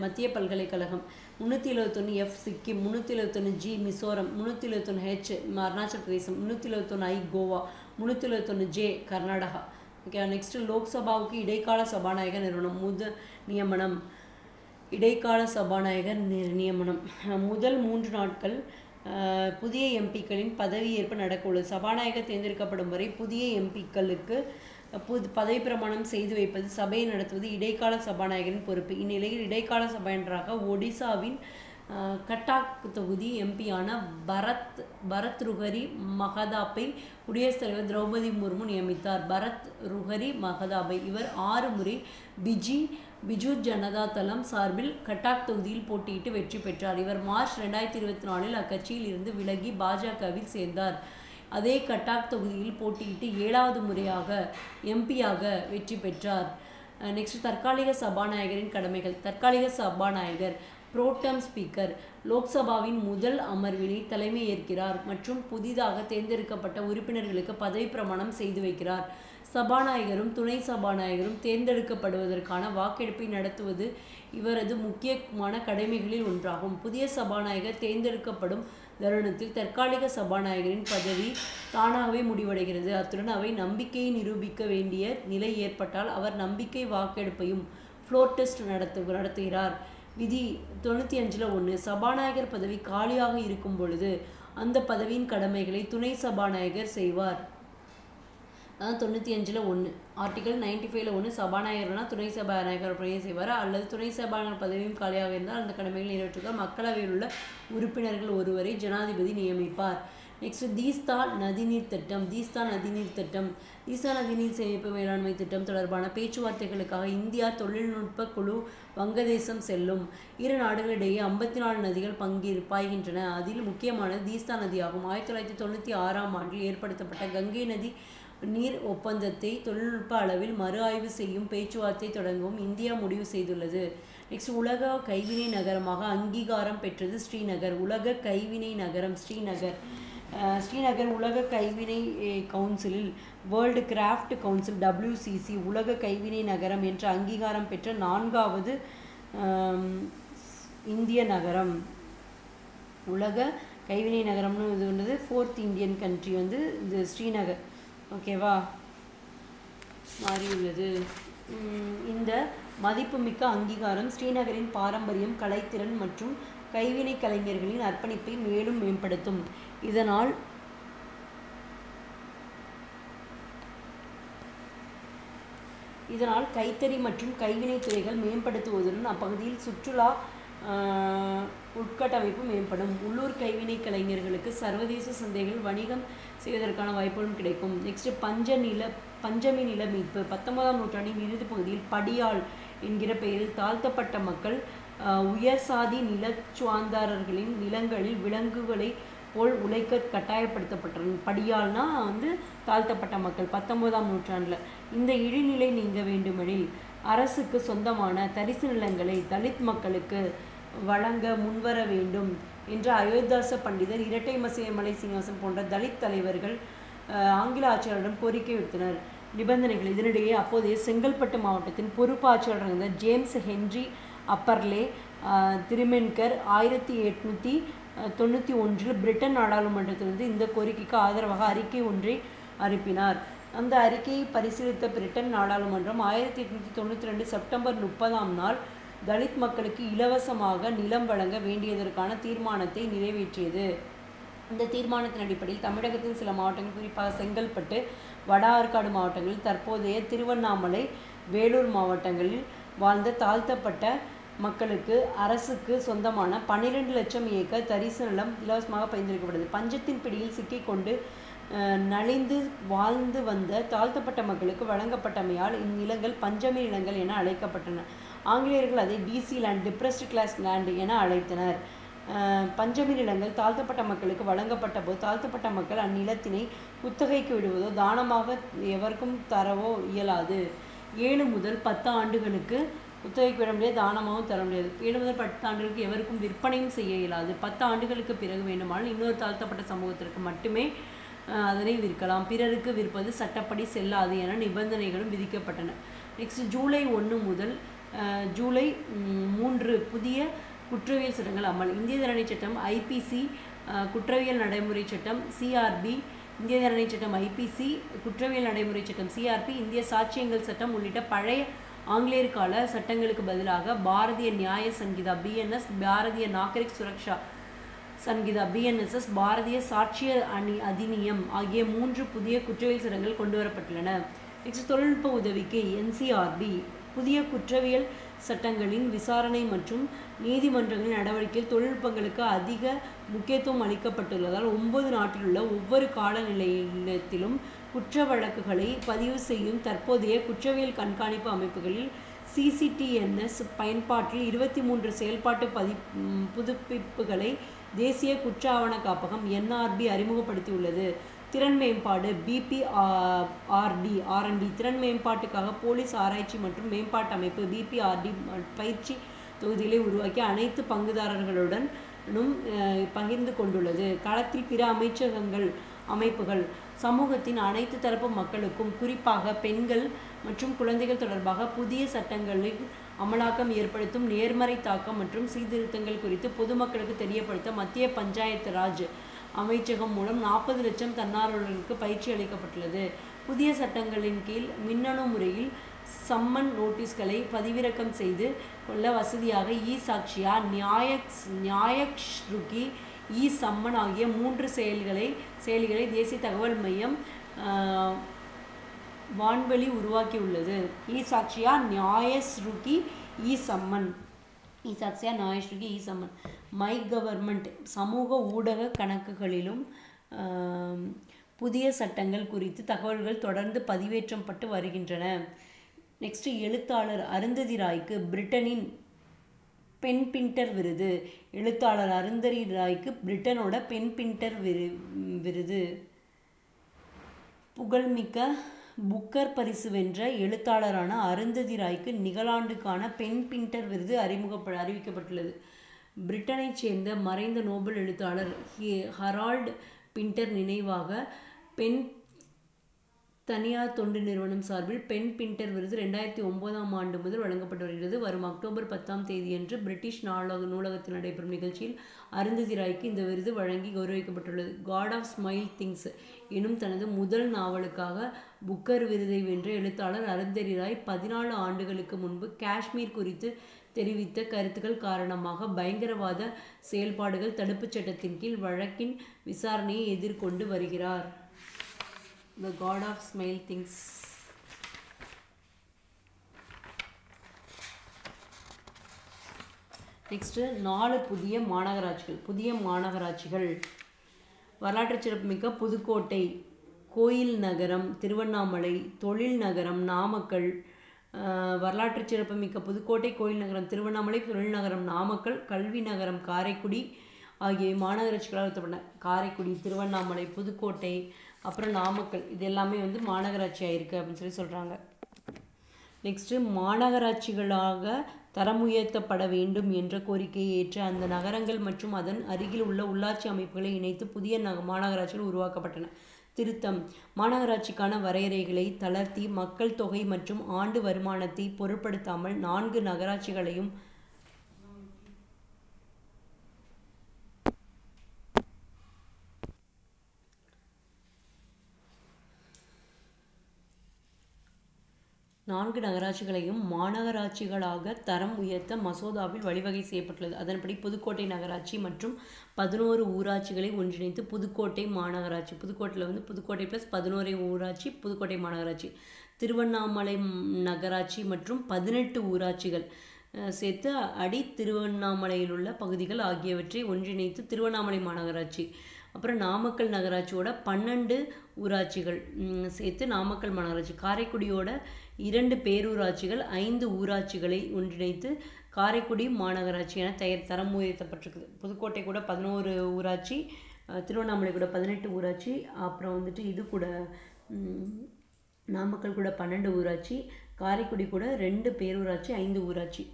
மத்திய பல்கலைக்கழகம். 371F Sikkim. 371G Mizoram. 371H Arunachal Pradesh. 371I Goa. 371J Karnataka. Okay. Next லோக்சபாவுக்கு இடைக்கால சபாநாயகர் நியமனம். இடைக்கால சபாநாயகர் நியமனம். முதல் 3 நாட்கள் புதிய எம்பிக்களின் பதவியேற்பு நடக்க உள்ளது. சபாநாயகர் தேர்ந்தெடுக்கப்படும் வரை புதிய எம்பிக்களுக்கு பதவி பிரமாணம் செய்து வைப்பது, சபையை நடத்துவது இடைக்கால சபாநாயகரின் பொறுப்பு. இந்நிலையில் இடைக்கால சபாநாயகராக ஒடிசாவின் கட்டாக் தொகுதி எம்பியான பரத் ருஹரி மகதாப்பை குடியரசுத் தலைவர் திரௌபதி முர்மு நியமித்தார். பரத் ருஹரி மகதாபை இவர் 6 முறை பிஜு ஜனதா தளம் சார்பில் கட்டாக் தொகுதியில் போட்டியிட்டு வெற்றி பெற்றார். இவர் மார்ச் 2024 அக்கட்சியில் இருந்து விலகி பாஜகவில் சேர்ந்தார். அதே கட்டாக் தொகுதியில் போட்டியிட்டு 7வது முறையாக எம்பியாக வெற்றி பெற்றார். நெக்ஸ்ட் தற்காலிக சபாநாயகரின் கடமைகள். தற்காலிக சபாநாயகர் புரோட்டம் ஸ்பீக்கர் லோக்சபாவின் முதல் அமர்வினை தலைமை ஏற்கிறார் மற்றும் புதிதாக தேர்ந்தெடுக்கப்பட்ட உறுப்பினர்களுக்கு பதவி பிரமாணம் செய்து வைக்கிறார். சபாநாயகரும் துணை சபாநாயகரும் தேர்ந்தெடுக்கப்படுவதற்கான வாக்கெடுப்பை நடத்துவது இவரது முக்கியமான கடமைகளில் ஒன்றாகும். புதிய சபாநாயகர் தேர்ந்தெடுக்கப்படும் தருணத்தில் தற்காலிக சபாநாயகரின் பதவி தானாகவே முடிவடைகிறது. அத்துடன் அவை நம்பிக்கையை நிரூபிக்க வேண்டிய நிலை ஏற்பட்டால் அவர் நம்பிக்கை வாக்கெடுப்பையும் ஃப்ளோர் டெஸ்ட் நடத்துகிறார். விதி 95(1) சபாநாயகர் பதவி காலியாக இருக்கும் பொழுது அந்த பதவியின் கடமைகளை துணை சபாநாயகர் செய்வார். அதான் 95(1). ஆர்டிகல் 95(1) சபாநாயகர்னா துணை சபாநாயகர் பணியை செய்வார், அல்லது துணை சபாநாயகர் பதவியும் காலியாக இருந்தால் அந்த கடமைகளை நிறைவேற்றுவார். மக்களவையில் உள்ள உறுப்பினர்கள் ஒருவரை ஜனாதிபதி நியமிப்பார். நெக்ஸ்ட் தீஸ்தா நதிநீர் திட்டம். தீஸ்தா நதிநீர் சேமிப்பு மேலாண்மை திட்டம் தொடர்பான பேச்சுவார்த்தைகளுக்காக இந்தியா தொழில்நுட்ப குழு வங்கதேசம் செல்லும். இரு நாடுகளிடையே 54 நதிகள் பாய்கின்றன. அதில் முக்கியமானது தீஸ்தா நதியாகும். 1996ஆம் ஆண்டில் ஏற்படுத்தப்பட்ட கங்கை நதி நீர் ஒப்பந்தத்தை தொழில்நுட்ப அளவில் மறு ஆய்வு செய்யும் பேச்சுவார்த்தை தொடங்கவும் இந்தியா முடிவு செய்துள்ளது. நெக்ஸ்ட் உலக கைவினை நகரமாக அங்கீகாரம் பெற்றது ஸ்ரீநகர். உலக கைவினை நகரம் ஸ்ரீநகர் உலக கைவினை கவுன்சிலில் வேர்ல்டு கிராஃப்ட் கவுன்சில் WCC உலக கைவினை நகரம் என்ற அங்கீகாரம் பெற்ற 4வது இந்திய நகரம். உலக கைவினை நகரம்னு இது வந்து 4th இந்தியன் கண்ட்ரி வந்து இது ஸ்ரீநகர். ஓகேவா, மாறியுள்ளது. இந்த மதிப்புமிக்க அங்கீகாரம் ஸ்ரீநகரின் பாரம்பரியம், கலைத்திறன் மற்றும் கைவினை கலைஞர்களின் அர்ப்பணிப்பை மேலும் மேம்படுத்தும். இதனால் கைத்தறி மற்றும் கைவினை துறைகள் மேம்படுத்துவதுடன் அப்பகுதியில் சுற்றுலா உட்கட்டமைப்பு மேம்படும். உள்ளூர் கைவினை கலைஞர்களுக்கு சர்வதேச சந்தைகளில் வணிகம் செய்வதற்கான வாய்ப்புகளும் கிடைக்கும். நெக்ஸ்ட் பஞ்சமி நில மீட்பு. 19ஆம் நூற்றாண்டின் இறுதி பகுதியில் படியாள் என்கிற பெயரில் தாழ்த்தப்பட்ட மக்கள் உயர் சாதி நிலச்சுவாந்தாரர்களின் நிலங்களில் விலங்குகளை போல் உழைக்க கட்டாயப்படுத்தப்பட்டனர். படியாள்னா வந்து தாழ்த்தப்பட்ட மக்கள் 19ஆம் நூற்றாண்டில். இந்த இழிநிலை நீங்க வேண்டுமெனில் அரசுக்கு சொந்தமான தரிசு நிலங்களை தலித் மக்களுக்கு வழங்க முன்வர வேண்டும் என்று அயோத்தாச பண்டிதர், இரட்டை மலை சீனிவாசன் போன்ற தலித் தலைவர்கள் ஆங்கில ஆட்சியாளரிடம் கோரிக்கை விடுத்தனர். நிபந்தனைகள். இதனிடையே அப்போதைய செங்கல்பட்டு மாவட்டத்தின் பொறுப்பு ஆட்சியாளர் இருந்த ஜேம்ஸ் ஹென்றி அப்பர்லே திருமென்கர் 1891 பிரிட்டன் நாடாளுமன்றத்திலிருந்து இந்த கோரிக்கைக்கு ஆதரவாக அறிக்கை ஒன்றை அனுப்பினார். அந்த அறிக்கையை பரிசீலித்த பிரிட்டன் நாடாளுமன்றம் 1892 செப்டம்பர் 30ஆம் நாள் தலித் மக்களுக்கு இலவசமாக நிலம் வழங்க வேண்டியதற்கான தீர்மானத்தை நிறைவேற்றியது. இந்த தீர்மானத்தின் அடிப்படையில் தமிழகத்தின் சில மாவட்டங்கள், குறிப்பாக செங்கல்பட்டு, வட ஆற்காடு மாவட்டங்களில், தற்போதைய திருவண்ணாமலை, வேலூர் மாவட்டங்களில் வாழ்ந்த தாழ்த்தப்பட்ட மக்களுக்கு அரசுக்கு சொந்தமான 12 லட்சம் ஏக்கர் தரிசு நிலம் இலவசமாக பரிந்துரைக்கப்பட்டது. பஞ்சத்தின் பிடியில் சிக்கிக்கொண்டு நலிந்து வாழ்ந்து வந்த தாழ்த்தப்பட்ட மக்களுக்கு வழங்கப்பட்டமையால் இந்நிலங்கள் பஞ்சமி நிலங்கள் என அழைக்கப்பட்டன. ஆங்கிலேயர்கள் அதை DC land, depressed class land என அழைத்தனர். பஞ்சமி நிலங்கள் தாழ்த்தப்பட்ட மக்களுக்கு வழங்கப்பட்ட போது தாழ்த்தப்பட்ட மக்கள் அந்நிலத்தினை குத்தகைக்கு விடுவதோ தானமாக எவருக்கும் தரவோ இயலாது. 7 முதல் 10 ஆண்டுகளுக்கு குத்தகைக்கு விட முடியாது, தானமாகவும் தர முடியாது. 7 முதல் 10 ஆண்டுகளுக்கு எவருக்கும் விற்பனையும் செய்ய இயலாது. 10 ஆண்டுகளுக்கு பிறகு வேண்டுமானால் இன்னொரு தாழ்த்தப்பட்ட சமூகத்திற்கு மட்டுமே அதனை விற்கலாம். பிறருக்கு விற்பது சட்டப்படி செல்லாது என நிபந்தனைகளும் விதிக்கப்பட்டன. நெக்ஸ்ட் ஜூலை 1 முதல் ஜூலை 3 புதிய குற்றவியல் சட்டங்கள் அமல். இந்திய தண்டனை சட்டம் IPC, குற்றவியல் நடைமுறை சட்டம் CRB, இந்திய தண்டனை சட்டம் IPC, குற்றவியல் நடைமுறை சட்டம் CRP, இந்திய சாட்சியங்கள் சட்டம் உள்ளிட்ட பழைய ஆங்கிலேயர் கால சட்டங்களுக்கு பதிலாக பாரதிய நியாய சங்கீதா BNS, பாரதிய நாகரிக் சுரக்ஷா சங்கீதா BNSS, பாரதிய சாட்சிய அதிநியம் ஆகிய 3 புதிய குற்றவியல் சட்டங்கள் கொண்டு வரப்பட்டுள்ளன. நெக்ஸ்ட் தொழில்நுட்ப உதவிக்கு NCRB புதிய குற்றவியல் சட்டங்களின் விசாரணை மற்றும் நீதிமன்றங்களின் நடவடிக்கையில் தொழில்நுட்பங்களுக்கு அதிக முக்கியத்துவம் அளிக்கப்பட்டுள்ளதால் 9 நாட்டில் உள்ள ஒவ்வொரு காலநிலையத்திலும் குற்ற வழக்குகளை பதிவு செய்யும் தற்போதைய குற்றவியல் கண்காணிப்பு அமைப்புகளில் CCTNS பயன்பாட்டில் 23 செயல்பாட்டு புதுப்பிப்புகளை தேசிய குற்ற ஆவண காப்பகம் NRB அறிமுகப்படுத்தியுள்ளது. திறன் மேம்பாடு BPRD திறன் மேம்பாட்டுக்காக போலீஸ் ஆராய்ச்சி மற்றும் மேம்பாட்டு அமைப்பு BPRD பயிற்சி தொகுதிகளை உருவாக்கி அனைத்து பங்குதாரர்களுடனும் பகிர்ந்து கொண்டுள்ளது. களத்தில் பிற அமைப்புகள் சமூகத்தின் அனைத்து தரப்பு மக்களுக்கும் குறிப்பாக பெண்கள் மற்றும் குழந்தைகள் தொடர்பாக புதிய சட்டங்களில் அமலாக்கம் ஏற்படுத்தும் நேர்மறை தாக்கம் மற்றும் சீர்திருத்தங்கள் குறித்து பொதுமக்களுக்கு தெரியப்படுத்த மத்திய பஞ்சாயத்து ராஜ் அமைச்சகம் மூலம் 40 லட்சம் தன்னார்வலர்களுக்கு பயிற்சி அளிக்கப்பட்டுள்ளது. புதிய சட்டங்களின் கீழ் மின்னணு முறையில் சம்மன் நோட்டீஸ்களை பதிவிறக்கம் செய்து கொள்ள வசதியாக சாக்ஷியா, நியாயக்ஷ்ருகி, சம்மன் ஆகிய 3 செயலிகளை தேசிய தகவல் மையம் வான்வழி உருவாக்கியுள்ளது. சாக்ஷியா, நியாயஸ்ருகி, சம்மன். மை கவர்மெண்ட் சமூக ஊடக கணக்குகளிலும் புதிய சட்டங்கள் குறித்து தகவல்கள் தொடர்ந்து பதிவேற்றப்பட்டு வருகின்றன. நெக்ஸ்ட் எழுத்தாளர் அருந்ததி ராய்க்கு பிரிட்டனின் பென் பின்டர் விருது. எழுத்தாளர் அருந்ததி ராய்க்கு பிரிட்டனோட பென் பின்டர் விருது. புகழ்மிக்க புக்கர் பரிசு வென்ற எழுத்தாளரான அருந்ததி ராய்க்கு நிகழாண்டுக்கான பென் பின்டர் விருது அறிவிக்கப்பட்டுள்ளது. பிரிட்டனைச் சேர்ந்த மறைந்த நோபல் எழுத்தாளர் ஹரால்ட் பின்டர் நினைவாக பென் தனியார் தொண்டு நிறுவனம் சார்பில் பென் பின்டர் விருது 2009ஆம் ஆண்டு முதல் வழங்கப்பட்டு வருகிறது. வரும் அக்டோபர் 10ஆம் தேதியன்று பிரிட்டிஷ் நூலகத்தில் நடைபெறும் நிகழ்ச்சியில் அருந்ததி ராய்க்கு இந்த விருது வழங்கி கௌரவிக்கப்பட்டுள்ளது. காட் ஆஃப் ஸ்மைல் திங்ஸ் எனும் தனது முதல் நாவலுக்காக புக்கர் விருதை வென்ற எழுத்தாளர் அருந்ததி ராய் 14 ஆண்டுகளுக்கு முன்பு காஷ்மீர் குறித்து தெரிவித்த கருத்துக்கள் காரணமாக பயங்கரவாத செயல்பாடுகள் தடுப்புச் சட்டத்தின் கீழ் வழக்கின் விசாரணையை எதிர்கொண்டு வருகிறார். The God of Smile Things. Next 4 புதிய மாநகராட்சிகள். வரலாற்று சிறப்புமிக்க புதுக்கோட்டை, கோயில் நகரம் திருவண்ணாமலை, தொழில் நகரம் நாமக்கல். வரலாற்று சிறப்புமிக்க புதுக்கோட்டை, கோயில் நகரம் திருவண்ணாமலை, தொழில் நகரம் நாமக்கல், கல்வி நகரம் காரைக்குடி ஆகிய மாநகராட்சிகளால் உத்தப்பட்ட காரைக்குடி, திருவண்ணாமலை, புதுக்கோட்டை, அப்புறம் நாமக்கல் இது எல்லாமே மாநகராட்சியாக இருக்குது அப்படின்னு சொல்கிறாங்க. நெக்ஸ்ட்டு மாநகராட்சிகளாக தரம் உயர்த்தப்பட வேண்டும் என்ற கோரிக்கையை ஏற்ற அந்த நகரங்கள் மற்றும் அதன் அருகில் உள்ள உள்ளாட்சி அமைப்புகளை இணைத்து புதிய மாநகராட்சிகள் உருவாக்கப்பட்டன. திருத்தம்: மாநகராட்சிக்கான வரையறைகளை தளர்த்தி மக்கள் தொகை மற்றும் ஆண்டு வருமானத்தை பொருட்படுத்தாமல் 4 நகராட்சிகளையும் மாநகராட்சிகளாக தரம் உயர்த்த மசோதாவில் வழிவகை செய்யப்பட்டுள்ளது. அதன்படி புதுக்கோட்டை நகராட்சி மற்றும் 11 ஊராட்சிகளை ஒன்றிணைத்து புதுக்கோட்டை மாநகராட்சி. புதுக்கோட்டையில் புதுக்கோட்டை + 11 ஊராட்சி புதுக்கோட்டை மாநகராட்சி. திருவண்ணாமலை நகராட்சி மற்றும் 18 ஊராட்சிகள் சேர்த்து திருவண்ணாமலையில் உள்ள பகுதிகள் ஆகியவற்றை ஒன்றிணைத்து திருவண்ணாமலை மாநகராட்சி. அப்புறம் நாமக்கல் நகராட்சியோட 12 ஊராட்சிகள் சேர்த்து நாமக்கல் மாநகராட்சி. காரைக்குடியோட 2 பேரூராட்சிகள் 5 ஊராட்சிகளை ஒன்றிணைத்து காரைக்குடி மாநகராட்சி என தரம் உயர்த்தப்பட்டிருக்குது. புதுக்கோட்டை கூட 11 ஊராட்சி, திருவண்ணாமலை கூட 18 ஊராட்சி, அப்புறம் இது கூட நாமக்கல் கூட 12 ஊராட்சி, காரைக்குடி கூட 2 பேரூராட்சி, 5 ஊராட்சி.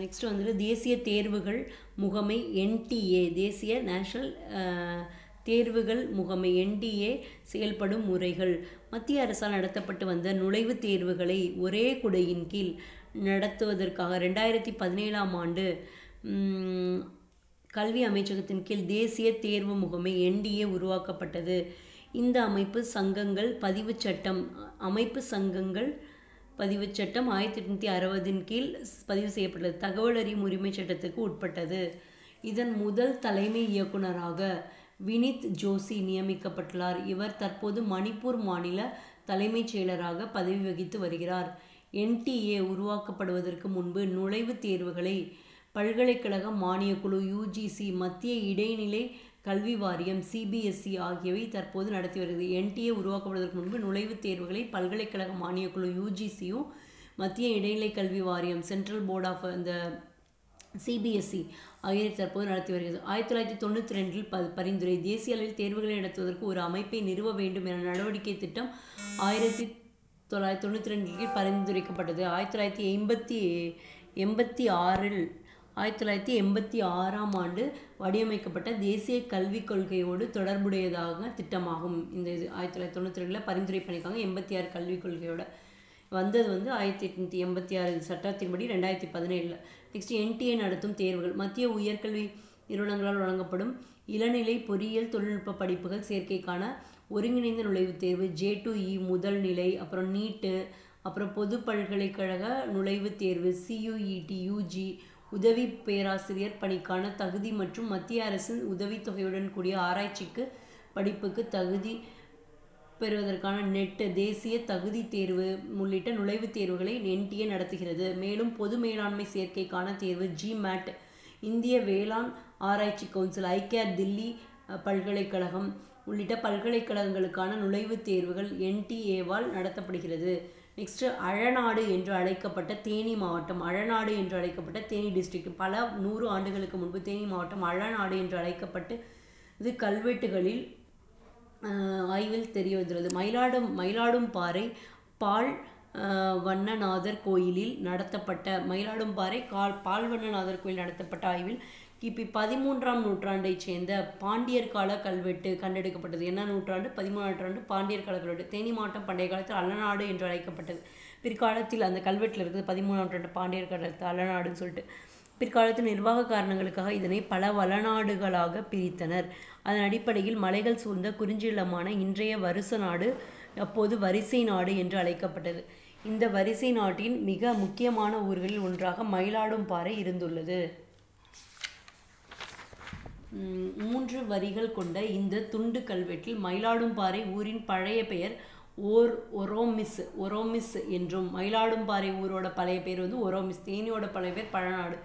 நெக்ஸ்ட் தேசிய தேர்வுகள் முகமை NTA, தேசிய நேஷனல் தேர்வுகள் முகமை NTA செயல்படும் முறைகள். மத்திய அரசால் நடத்தப்பட்டு வந்த நுழைவுத் தேர்வுகளை ஒரே குடையின் கீழ் நடத்துவதற்காக 2017ஆம் ஆண்டு கல்வி அமைச்சகத்தின் கீழ் தேசிய தேர்வு முகமை NTA உருவாக்கப்பட்டது. இந்த அமைப்பு சங்கங்கள் பதிவுச் சட்டம் 1860 கீழ் பதிவு செய்யப்பட்டது. தகவல் அறியும் உரிமை சட்டத்துக்கு உட்பட்டது. இதன் முதல் தலைமை இயக்குனராக வினித் ஜோஷி நியமிக்கப்பட்டுள்ளார். இவர் தற்போது மணிப்பூர் மாநில தலைமைச் செயலராக பதவி வகித்து வருகிறார். NTA உருவாக்கப்படுவதற்கு முன்பு நுழைவுத் தேர்வுகளை பல்கலைக்கழக மானியக்குழு UGC, மத்திய இடைநிலை கல்வி வாரியம் CBSE ஆகியவை தற்போது நடத்தி வருகிறது. NTA உருவாக்கப்படுவதற்கு முன்பு நுழைவுத் தேர்வுகளை பல்கலைக்கழக மானியக்குழு UGCயும் மத்திய இடைநிலை கல்வி வாரியம் சென்ட்ரல் போர்ட் ஆஃப் இந்த CBSE ஆகியோர் தற்போது நடத்தி வருகிறது. 1992 பரிந்துரை தேசிய அளவில் தேர்வுகளை நடத்துவதற்கு ஒரு அமைப்பை நிறுவ வேண்டும் என நடவடிக்கை திட்டம் 1992 பரிந்துரைக்கப்பட்டது. 1986ஆம் ஆண்டு வடிவமைக்கப்பட்ட தேசிய கல்விக் கொள்கையோடு தொடர்புடையதாக திட்டமாகும். இந்த இது 1992 பரிந்துரை பண்ணியிருக்காங்க. 86 கல்விக் கொள்கையோட வந்தது 1886 சட்டத்தின்படி 2017. நெக்ஸ்ட் NTA நடத்தும் தேர்வுகள். மத்திய உயர்கல்வி நிறுவனங்களால் வழங்கப்படும் இளநிலை பொறியியல் தொழில்நுட்ப படிப்புகள் சேர்க்கைக்கான ஒருங்கிணைந்த நுழைவுத் தேர்வு J2E முதல் நிலை, அப்புறம் நீட்டு, அப்புறம் பொது பல்கலைக்கழக நுழைவுத் தேர்வு CUET UG, உதவி பேராசிரியர் பணிக்கான தகுதி மற்றும் மத்திய அரசின் உதவித்தொகையுடன் கூடிய ஆராய்ச்சிக்கு படிப்புக்கு தகுதி பெறுவதற்கான நெட் தேசிய தகுதி தேர்வு உள்ளிட்ட நுழைவுத் தேர்வுகளை NTA நடத்துகிறது. மேலும் பொது மேலாண்மை சேர்க்கைக்கான தேர்வு GMAT, இந்திய வேளாண் ஆராய்ச்சி கவுன்சில், ஐக்கிய தில்லி பல்கலைக்கழகம் உள்ளிட்ட பல்கலைக்கழகங்களுக்கான நுழைவுத் தேர்வுகள் NTA-வால் நடத்தப்படுகிறது. நெக்ஸ்ட் அழநாடு என்று அழைக்கப்பட்ட தேனி மாவட்டம். அழநாடு என்று அழைக்கப்பட்ட தேனி டிஸ்ட்ரிக்ட் பல 100 ஆண்டுகளுக்கு முன்பு தேனி மாவட்டம் அழநாடு என்று அழைக்கப்பட்டு இது கல்வெட்டுகளில் ஆய்வில் தெரிய வந்துள்ளது. மயிலாடும்பாறை பால் வண்ணநாதர் கோயிலில் நடத்தப்பட்ட பால்வண்ணநாதர் கோயில் நடத்தப்பட்ட ஆய்வில் கிபி 13ஆம் நூற்றாண்டைச் சேர்ந்த பாண்டியர் கால கல்வெட்டு கண்டெடுக்கப்பட்டது. என்ன நூற்றாண்டு? 13ஆம் நூற்றாண்டு பாண்டியர் கால கல்வெட்டு. தேனி மாவட்டம் பண்டைய காலத்தில் அலநாடு என்று அழைக்கப்பட்டது. பிற்காலத்தில் அந்த கல்வெட்டில் இருக்குது 13ஆம் நூற்றாண்டு பாண்டியர் காலத்தில் அலநாடுன்னு சொல்லிட்டு. பிற்காலத்தில் நிர்வாக காரணங்களுக்காக இதனை பல வளநாடுகளாக பிரித்தனர். அதன் அடிப்படையில் மலைகள் சூழ்ந்த குறிஞ்சிலமான இன்றைய வருச நாடு அப்போது வரிசை நாடு என்று அழைக்கப்பட்டது. இந்த வரிசை நாட்டின் மிக முக்கியமான ஊர்களில் ஒன்றாக மயிலாடும்பாறை இருந்துள்ளது. 3 வரிகள் கொண்ட இந்த துண்டு கல்வெட்டில் மயிலாடும்பாறை ஊரின் பழைய பெயர் ஒரோமிஸ் என்றும், மயிலாடும்பாறை ஊரோட பழைய பெயர் ஒரோமிஸ், தேனியோட பழைய பெயர் பழநாடு,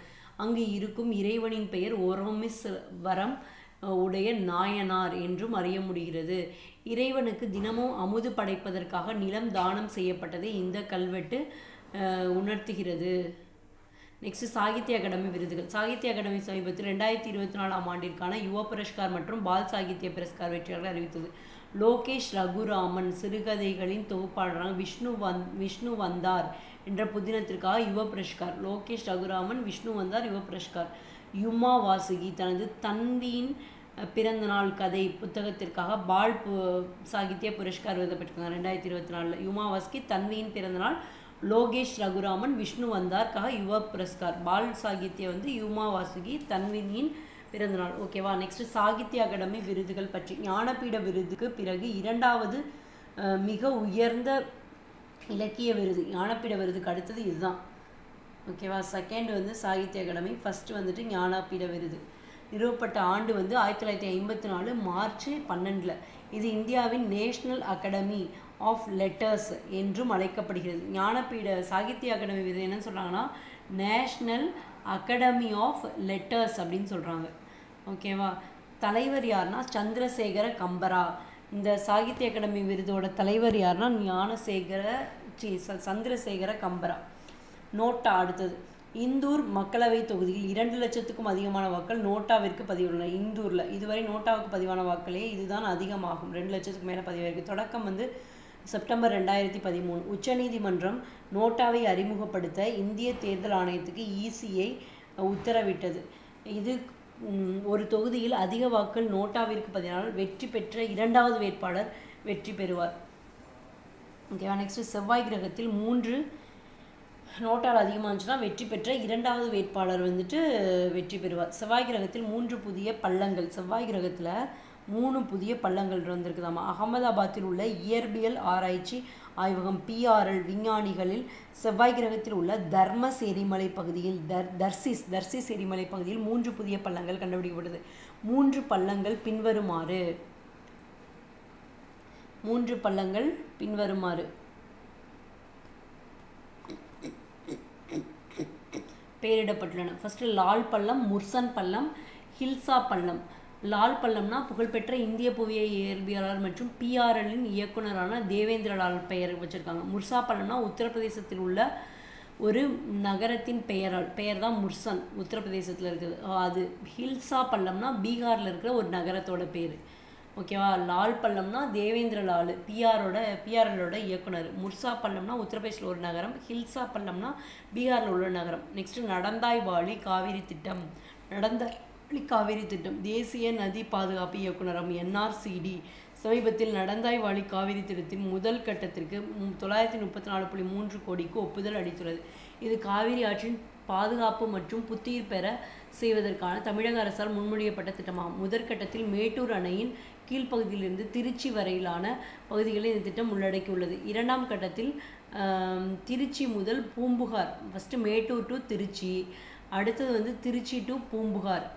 அங்கு இருக்கும் இறைவனின் பெயர் ஒரோமிஸ் வரம் உடைய நாயனார் என்றும் அறிய முடிகிறது. இறைவனுக்கு தினமும் அமுது படைப்பதற்காக நிலம் தானம் செய்யப்பட்டதை இந்த கல்வெட்டு உணர்த்துகிறது. நெக்ஸ்ட் சாகித்ய அகாடமி விருதுகள். சாகித்ய அகாடமி சமீபத்தில் 2024ஆம் ஆண்டிற்கான யுவ புரஸ்கார் மற்றும் பால் சாகித்ய புரஸ்கார் வெற்றியாளர்கள் அறிவித்தது. லோகேஷ் ரகுராமன் சிறுகதைகளின் தொகுப்பாளரான விஷ்ணு வந்தார் என்ற புதினத்திற்காக யுவ புரஸ்கார். லோகேஷ் ரகுராமன், விஷ்ணு வந்தார் யுவ புரஸ்கார். யுமா வாசுகி தனது தன்வியின் பிறந்தநாள் கதை புத்தகத்திற்காக பால் சாகித்ய புரஸ்கார் விருது பெற்றிருக்காங்க 2024. யுமா வாசுகி தன்வியின் பிறந்தநாள், லோகேஷ் ரகுராமன் விஷ்ணு வந்தார்க்காக யுவ புரஸ்கார். பால் சாகித்ய யுமா வாசுகி தன்வியின் பிறந்தநாள். ஓகேவா. நெக்ஸ்ட் சாகித்ய அகாடமி விருதுகள் பற்றி. ஞானபீட விருதுக்கு பிறகு 2வது மிக உயர்ந்த இலக்கிய விருது. ஞானபீட விருதுக்கு அடுத்தது இதுதான். ஓகேவா. செகண்ட் சாகித்ய அகாடமி, ஃபர்ஸ்ட் ஞானபீட விருது. நிறுவப்பட்ட ஆண்டு 1954 மார்ச் 12. இது இந்தியாவின் நேஷனல் அகாடமி ஆஃப் லெட்டர்ஸ் என்றும் அழைக்கப்படுகிறது. ஞானபீட சாகித்ய அகாடமி விருது என்னன்னு சொல்கிறாங்கன்னா நேஷ்னல் அகாடமி ஆஃப் லெட்டர்ஸ் அப்படின்னு சொல்கிறாங்க. ஓகேவா. தலைவர் யாருன்னா சந்திரசேகர கம்பரா. இந்த சாகித்ய அகாடமி விருதோட தலைவர் யாருன்னா சந்திரசேகர கம்பரா. நோட்டா. அடுத்தது இந்தூர் மக்களவை தொகுதியில் 2 லட்சத்துக்கும் அதிகமான வாக்கள் நோட்டாவிற்கு பதிவுள்ளன. இந்தூரில் இதுவரை நோட்டாவுக்கு பதிவான வாக்களே இதுதான் அதிகமாகும். 2 லட்சத்துக்கு மேலே பதிவாயிருக்கு. தொடக்கம் செப்டம்பர் 2013. உச்சநீதிமன்றம் நோட்டாவை அறிமுகப்படுத்த இந்திய தேர்தல் ஆணையத்துக்கு ECஐ உத்தரவிட்டது. இது ஒரு தொகுதியில் அதிக வாக்கள் நோட்டாவிற்கு பதினால் வெற்றி பெற்ற 2வது வேட்பாளர் வெற்றி பெறுவார். ஓகேவா. நெக்ஸ்ட் செவ்வாய் கிரகத்தில் 3 நோட்டால் அதிகமாக இருந்துச்சுன்னா வெற்றி பெற்ற 2வது வேட்பாளர் வெற்றி பெறுவார். செவ்வாய் கிரகத்தில் 3 புதிய பள்ளங்கள். செவ்வாய் கிரகத்தில் 3 புதிய பள்ளங்கள் வந்திருக்குதாமா. அகமதாபாத்தில் உள்ள இயற்பியல் ஆராய்ச்சி ஆய்வகம் PRL விஞ்ஞானிகளில் செவ்வாய் கிரகத்தில் உள்ள தர்மஸ் எரிமலை பகுதியில் தர்சிஸ் எரிமலை பகுதியில் 3 புதிய பள்ளங்கள் கண்டுபிடிக்கப்பட்டது. 3 பள்ளங்கள் பின்வருமாறு. 3 பள்ளங்கள் பின்வருமாறு. பெயரிடப்பட்டுள்ளன. ஃபர்ஸ்ட் லால் பள்ளம், முர்சன் பள்ளம், ஹில்சா பள்ளம். லால் பள்ளம்னா புகழ்பெற்ற இந்திய புவியியல் இயற்பியலாளர் மற்றும் PRLன் இயக்குனரான தேவேந்திர லால் பெயர் வச்சிருக்காங்க. முர்சா பள்ளம்னா உத்தரப்பிரதேசத்தில் உள்ள ஒரு நகரத்தின் பெயர் தான் முர்சன், உத்தரப்பிரதேசத்தில் இருக்குது. அது ஹில்சா பள்ளம்னா பீகாரில் இருக்கிற ஒரு நகரத்தோட பேர். ஓகேவா. லால் பள்ளம்னா தேவேந்திர லால் PRLோட இயக்குனர். முர்சா பள்ளம்னா உத்தரப்பிரதேசில் ஒரு நகரம். ஹில்சா பள்ளம்னா பீகாரில் உள்ள நகரம். நெக்ஸ்ட் நடந்தாய் வாழி காவிரி திட்டம். நடந்தாய் காவிரி திட்டம் தேசிய நதி பாதுகாப்பு இயக்குநரம் NRCD சமீபத்தில் நடந்தாய் வாழி காவிரி திட்டத்தின் முதல் கட்டத்திற்கு 934.3 கோடிக்கு ஒப்புதல் அளித்துள்ளது. இது காவிரி ஆற்றின் பாதுகாப்பு மற்றும் புத்துயிர் பெற செய்வதற்கான தமிழக அரசால் முன்மொழியப்பட்ட திட்டமாகும். முதற்கட்டத்தில் மேட்டூர் அணையின் கீழ்ப்பகுதியிலிருந்து திருச்சி வரையிலான பகுதிகளை இந்த திட்டம் உள்ளடக்கியுள்ளது. இரண்டாம் கட்டத்தில் திருச்சி முதல் பூம்புகார், ஃபஸ்ட்டு மேட்டூர் டு திருச்சி, அடுத்தது திருச்சி டு பூம்புகார்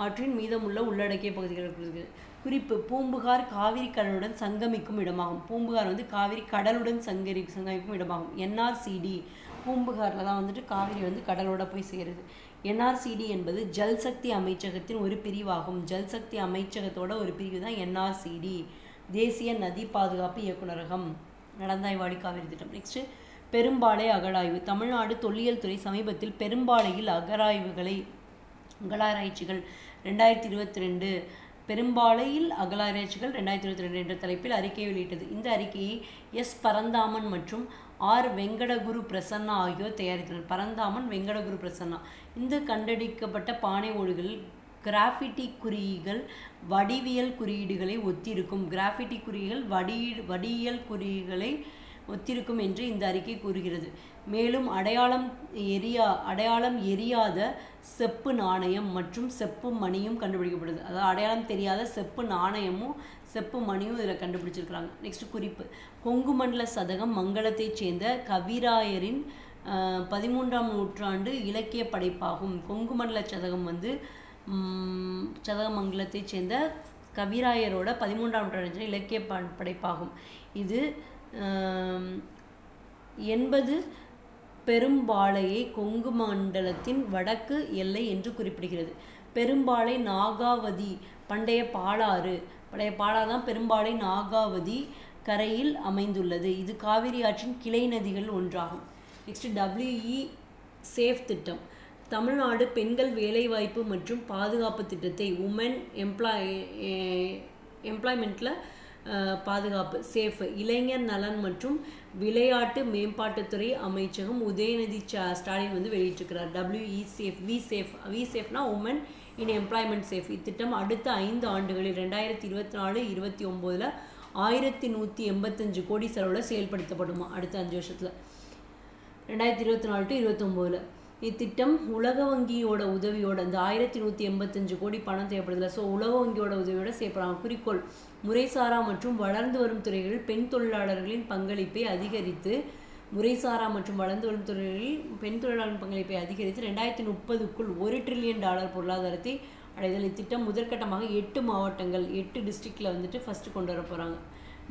ஆற்றின் மீதமுள்ள உள்ளடக்கிய பகுதிகள் இருக்குது. குறிப்பு: பூம்புகார் காவிரி கடலுடன் சங்கமிக்கும் இடமாகும். பூம்புகார் காவிரி கடலுடன் சங்கமிக்கும் இடமாகும். NRCD பூம்புகாரில் தான் காவிரி கடலோட போய் சேருது. NRCD என்பது ஜல்சக்தி அமைச்சகத்தின் ஒரு பிரிவாகும். ஜல்சக்தி அமைச்சகத்தோட ஒரு பிரிவு தான் NRCD, தேசிய நதி பாதுகாப்பு இயக்குநரகம். நடந்தாய் வாழி காவிரி திட்டம். நெக்ஸ்ட் பெரும்பாலை அகழாய்வு. தமிழ்நாடு தொல்லியல் துறை சமீபத்தில் பெரும்பாலையில் அகழாராய்ச்சிகள் 2022 பெரும்பாலையில் அகழாராய்ச்சிகள் 2022 என்ற தலைப்பில் அறிக்கை வெளியிட்டது. இந்த அறிக்கையை பரந்தாமன் மற்றும் வெங்கடகுரு பிரசன்னா ஆகியோர் தயாரித்தனர். பரந்தாமன், வெங்கடகுரு பிரசன்னா. இந்த கண்டெடுக்கப்பட்ட பானை ஓடுகளில் கிராஃபிட்டி குறியீடுகள் வடிவியல் குறியீடுகளை ஒத்திருக்கும். கிராஃபிட்டி குறியீடுகள் வடிவியல் குறியீடுகளை ஒத்திருக்கும் என்று இந்த அறிக்கை கூறுகிறது. மேலும் அடையாளம் எரியாத செப்பு நாணயம் மற்றும் செப்பு மணியும் கண்டுபிடிக்கப்படுது. அதாவது அடையாளம் தெரியாத செப்பு நாணயமும் செப்பு மணியும் இதில் கண்டுபிடிச்சிருக்கிறாங்க. நெக்ஸ்ட் குறிப்பு: கொங்கு மண்டல சதகம் மங்களத்தைச் சேர்ந்த கவிராயரின் 13ஆம் நூற்றாண்டு இலக்கிய படைப்பாகும். கொங்கு மண்டல சதகம் சதகமங்கலத்தைச் சேர்ந்த கவிராயரோட 13ஆம் நூற்றாண்டு இலக்கிய படைப்பாகும். இது 80 பெரும்பாலையை கொங்கு மண்டலத்தின் வடக்கு எல்லை என்று குறிப்பிடுகிறது. பெரும்பாலை நாகாவதி பண்டைய பாலாறு தான் பெரும்பாலை நாகாவதி கரையில் அமைந்துள்ளது. இது காவிரி ஆற்றின் கிளை நதிகள் ஒன்றாகும். நெக்ஸ்ட் WE சேஃப் திட்டம். தமிழ்நாடு பெண்கள் வேலைவாய்ப்பு மற்றும் பாதுகாப்பு திட்டத்தை உமன் எம்ப்ளாய்மெண்ட்டில் பாதுகாப்பு சேஃப் இளைஞர் நலன் மற்றும் விளையாட்டு மேம்பாட்டுத்துறை அமைச்சகம் உதயநிதி ஸ்டாலின் வெளியிட்டிருக்கிறார். WE சேஃப் வி சேஃப்னா உமன் இன் எம்ப்ளாய்மெண்ட் சேஃப். இத்திட்டம் அடுத்த 5 ஆண்டுகளில் 2024-29 1185 கோடி செலவில் செயல்படுத்தப்படுமா. அடுத்த 5 வருஷத்தில் 2024-29 இத்திட்டம் உலக வங்கியோட உதவியோட இந்த 1185 கோடி பணம் தேவைப்படுதில்ல. ஸோ உலக வங்கியோட உதவியோட செய்யப்படுறாங்க. குறிக்கோள்: முறைசாரா மற்றும் வளர்ந்து வரும் துறைகளில் பெண் தொழிலாளர்களின் பங்களிப்பை அதிகரித்து 2030க்குள் $1 ட்ரில்லியன் பொருளாதாரத்தை அடைதல். இத்திட்டம் முதற்கட்டமாக 8 மாவட்டங்கள் 8 டிஸ்ட்ரிக்டில் ஃபஸ்ட்டு கொண்டு வர போகிறாங்க.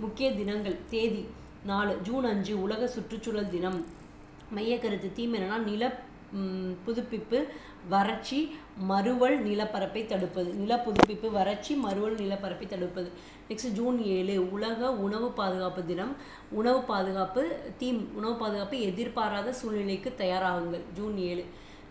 முக்கிய தினங்கள். தேதி 4 ஜூன் 5 உலக சுற்றுச்சூழல் தினம். மைய கருத்து தீம் என்னன்னா நில புதுப்பிப்பு வறட்சி மறுவல் நிலப்பரப்பை தடுப்பது. நில புதுப்பிப்பு வறட்சி மறுவல் நிலப்பரப்பை தடுப்பது. நெக்ஸ்ட் ஜூன் 7 உலக உணவு பாதுகாப்பு தினம். உணவு பாதுகாப்பு தீம் உணவு பாதுகாப்பு எதிர்பாராத சூழ்நிலைக்கு தயாராகுங்கள். ஜூன் 7.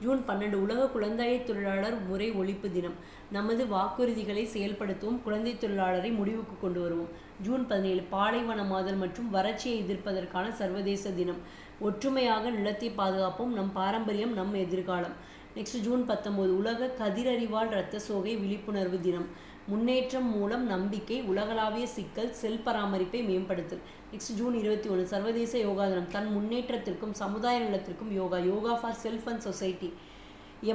ஜூன் 12 உலக குழந்தை தொழிலாளர் முறை ஒழிப்பு தினம். நமது வாக்குறுதிகளை செயல்படுத்துவோம், குழந்தை தொழிலாளரை முடிவுக்கு கொண்டு வருவோம். ஜூன் 17 பாலைவனமாதல் மற்றும் வறட்சியை எதிர்ப்பதற்கான சர்வதேச தினம். ஒற்றுமையாக நிலத்தை பாதுகாப்போம், நம் பாரம்பரியம் நம் எதிர்காலம். நெக்ஸ்ட் ஜூன் 19 உலக கதிரறிவால் இரத்த சோகை விழிப்புணர்வு தினம். முன்னேற்றம் மூலம் நம்பிக்கை, உலகளாவிய சிக்கல், செல் பராமரிப்பை மேம்படுத்தல். நெக்ஸ்ட் ஜூன் 21 சர்வதேச யோகா தினம். தன் முன்னேற்றத்திற்கும் சமுதாய நலத்திற்கும் yoga for self and society.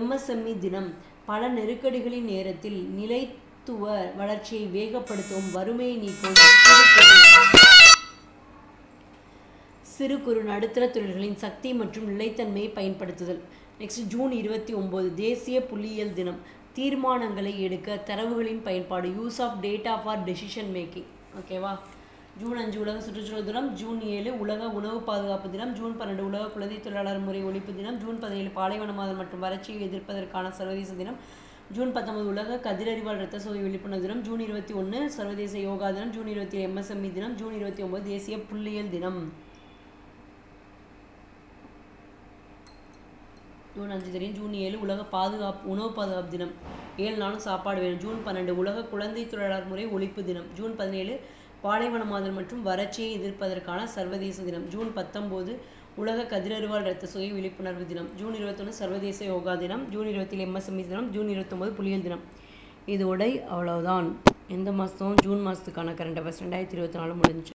MSME தினம். பல நெருக்கடிகளின் நேரத்தில் நிலைத்துவ வளர்ச்சியை வேகப்படுத்தவும், வறுமையை நீக்கவும், சிறு குறு நடுத்தர தொழில்களின் சக்தி மற்றும் நிலைத்தன்மையை பயன்படுத்துதல். நெக்ஸ்ட் ஜூன் 29 தேசிய புள்ளியியல் தினம். தீர்மானங்களை எடுக்க தரவுகளின் பயன்பாடு, use of data for decision making. ஓகேவா. ஜூன் 5 உலக சுற்றுச்சூழல் தினம். ஜூன் 7 உலக உணவு பாதுகாப்பு தினம். ஜூன் 12 உலக குழந்தை தொழிலாளர் முறை ஒழிப்பு தினம். ஜூன் 17 பாலைவனமாதல் மற்றும் வறட்சியை எதிர்ப்பதற்கான சர்வதேச தினம். ஜூன் 19 உலக கதிரறிவால் இரத்த சோகை விழிப்புணர்வு தினம். ஜூன் 21 சர்வதேச யோகா தினம். ஜூன் 27 MSME தினம். ஜூன் 29 தேசிய புள்ளியியல் தினம். ஜூன் 5 தெரியும். ஜூன் 7 உலக உணவு பாதுகாப்பு தினம். 7 நாளும் சாப்பாடு வேணும். ஜூன் 12 உலக குழந்தை தொழிலாளர் முறை ஒழிப்பு தினம். ஜூன் 17 பாலைவனமாதல் மற்றும் வறட்சியை எதிர்ப்பதற்கான சர்வதேச தினம். ஜூன் 19 உலக கதிரறிவால் இரத்த சோகை விழிப்புணர்வு தினம். ஜூன் 21 சர்வதேச யோகா தினம். ஜூன் 27 MSME தினம். ஜூன் 29 புலிகள் தினம். இதோட அவ்வளவுதான். எந்த மாதம்? ஜூன் மாதத்துக்கான கரண்ட் அஃபேர்ஸ் 2024 முடிஞ்சு.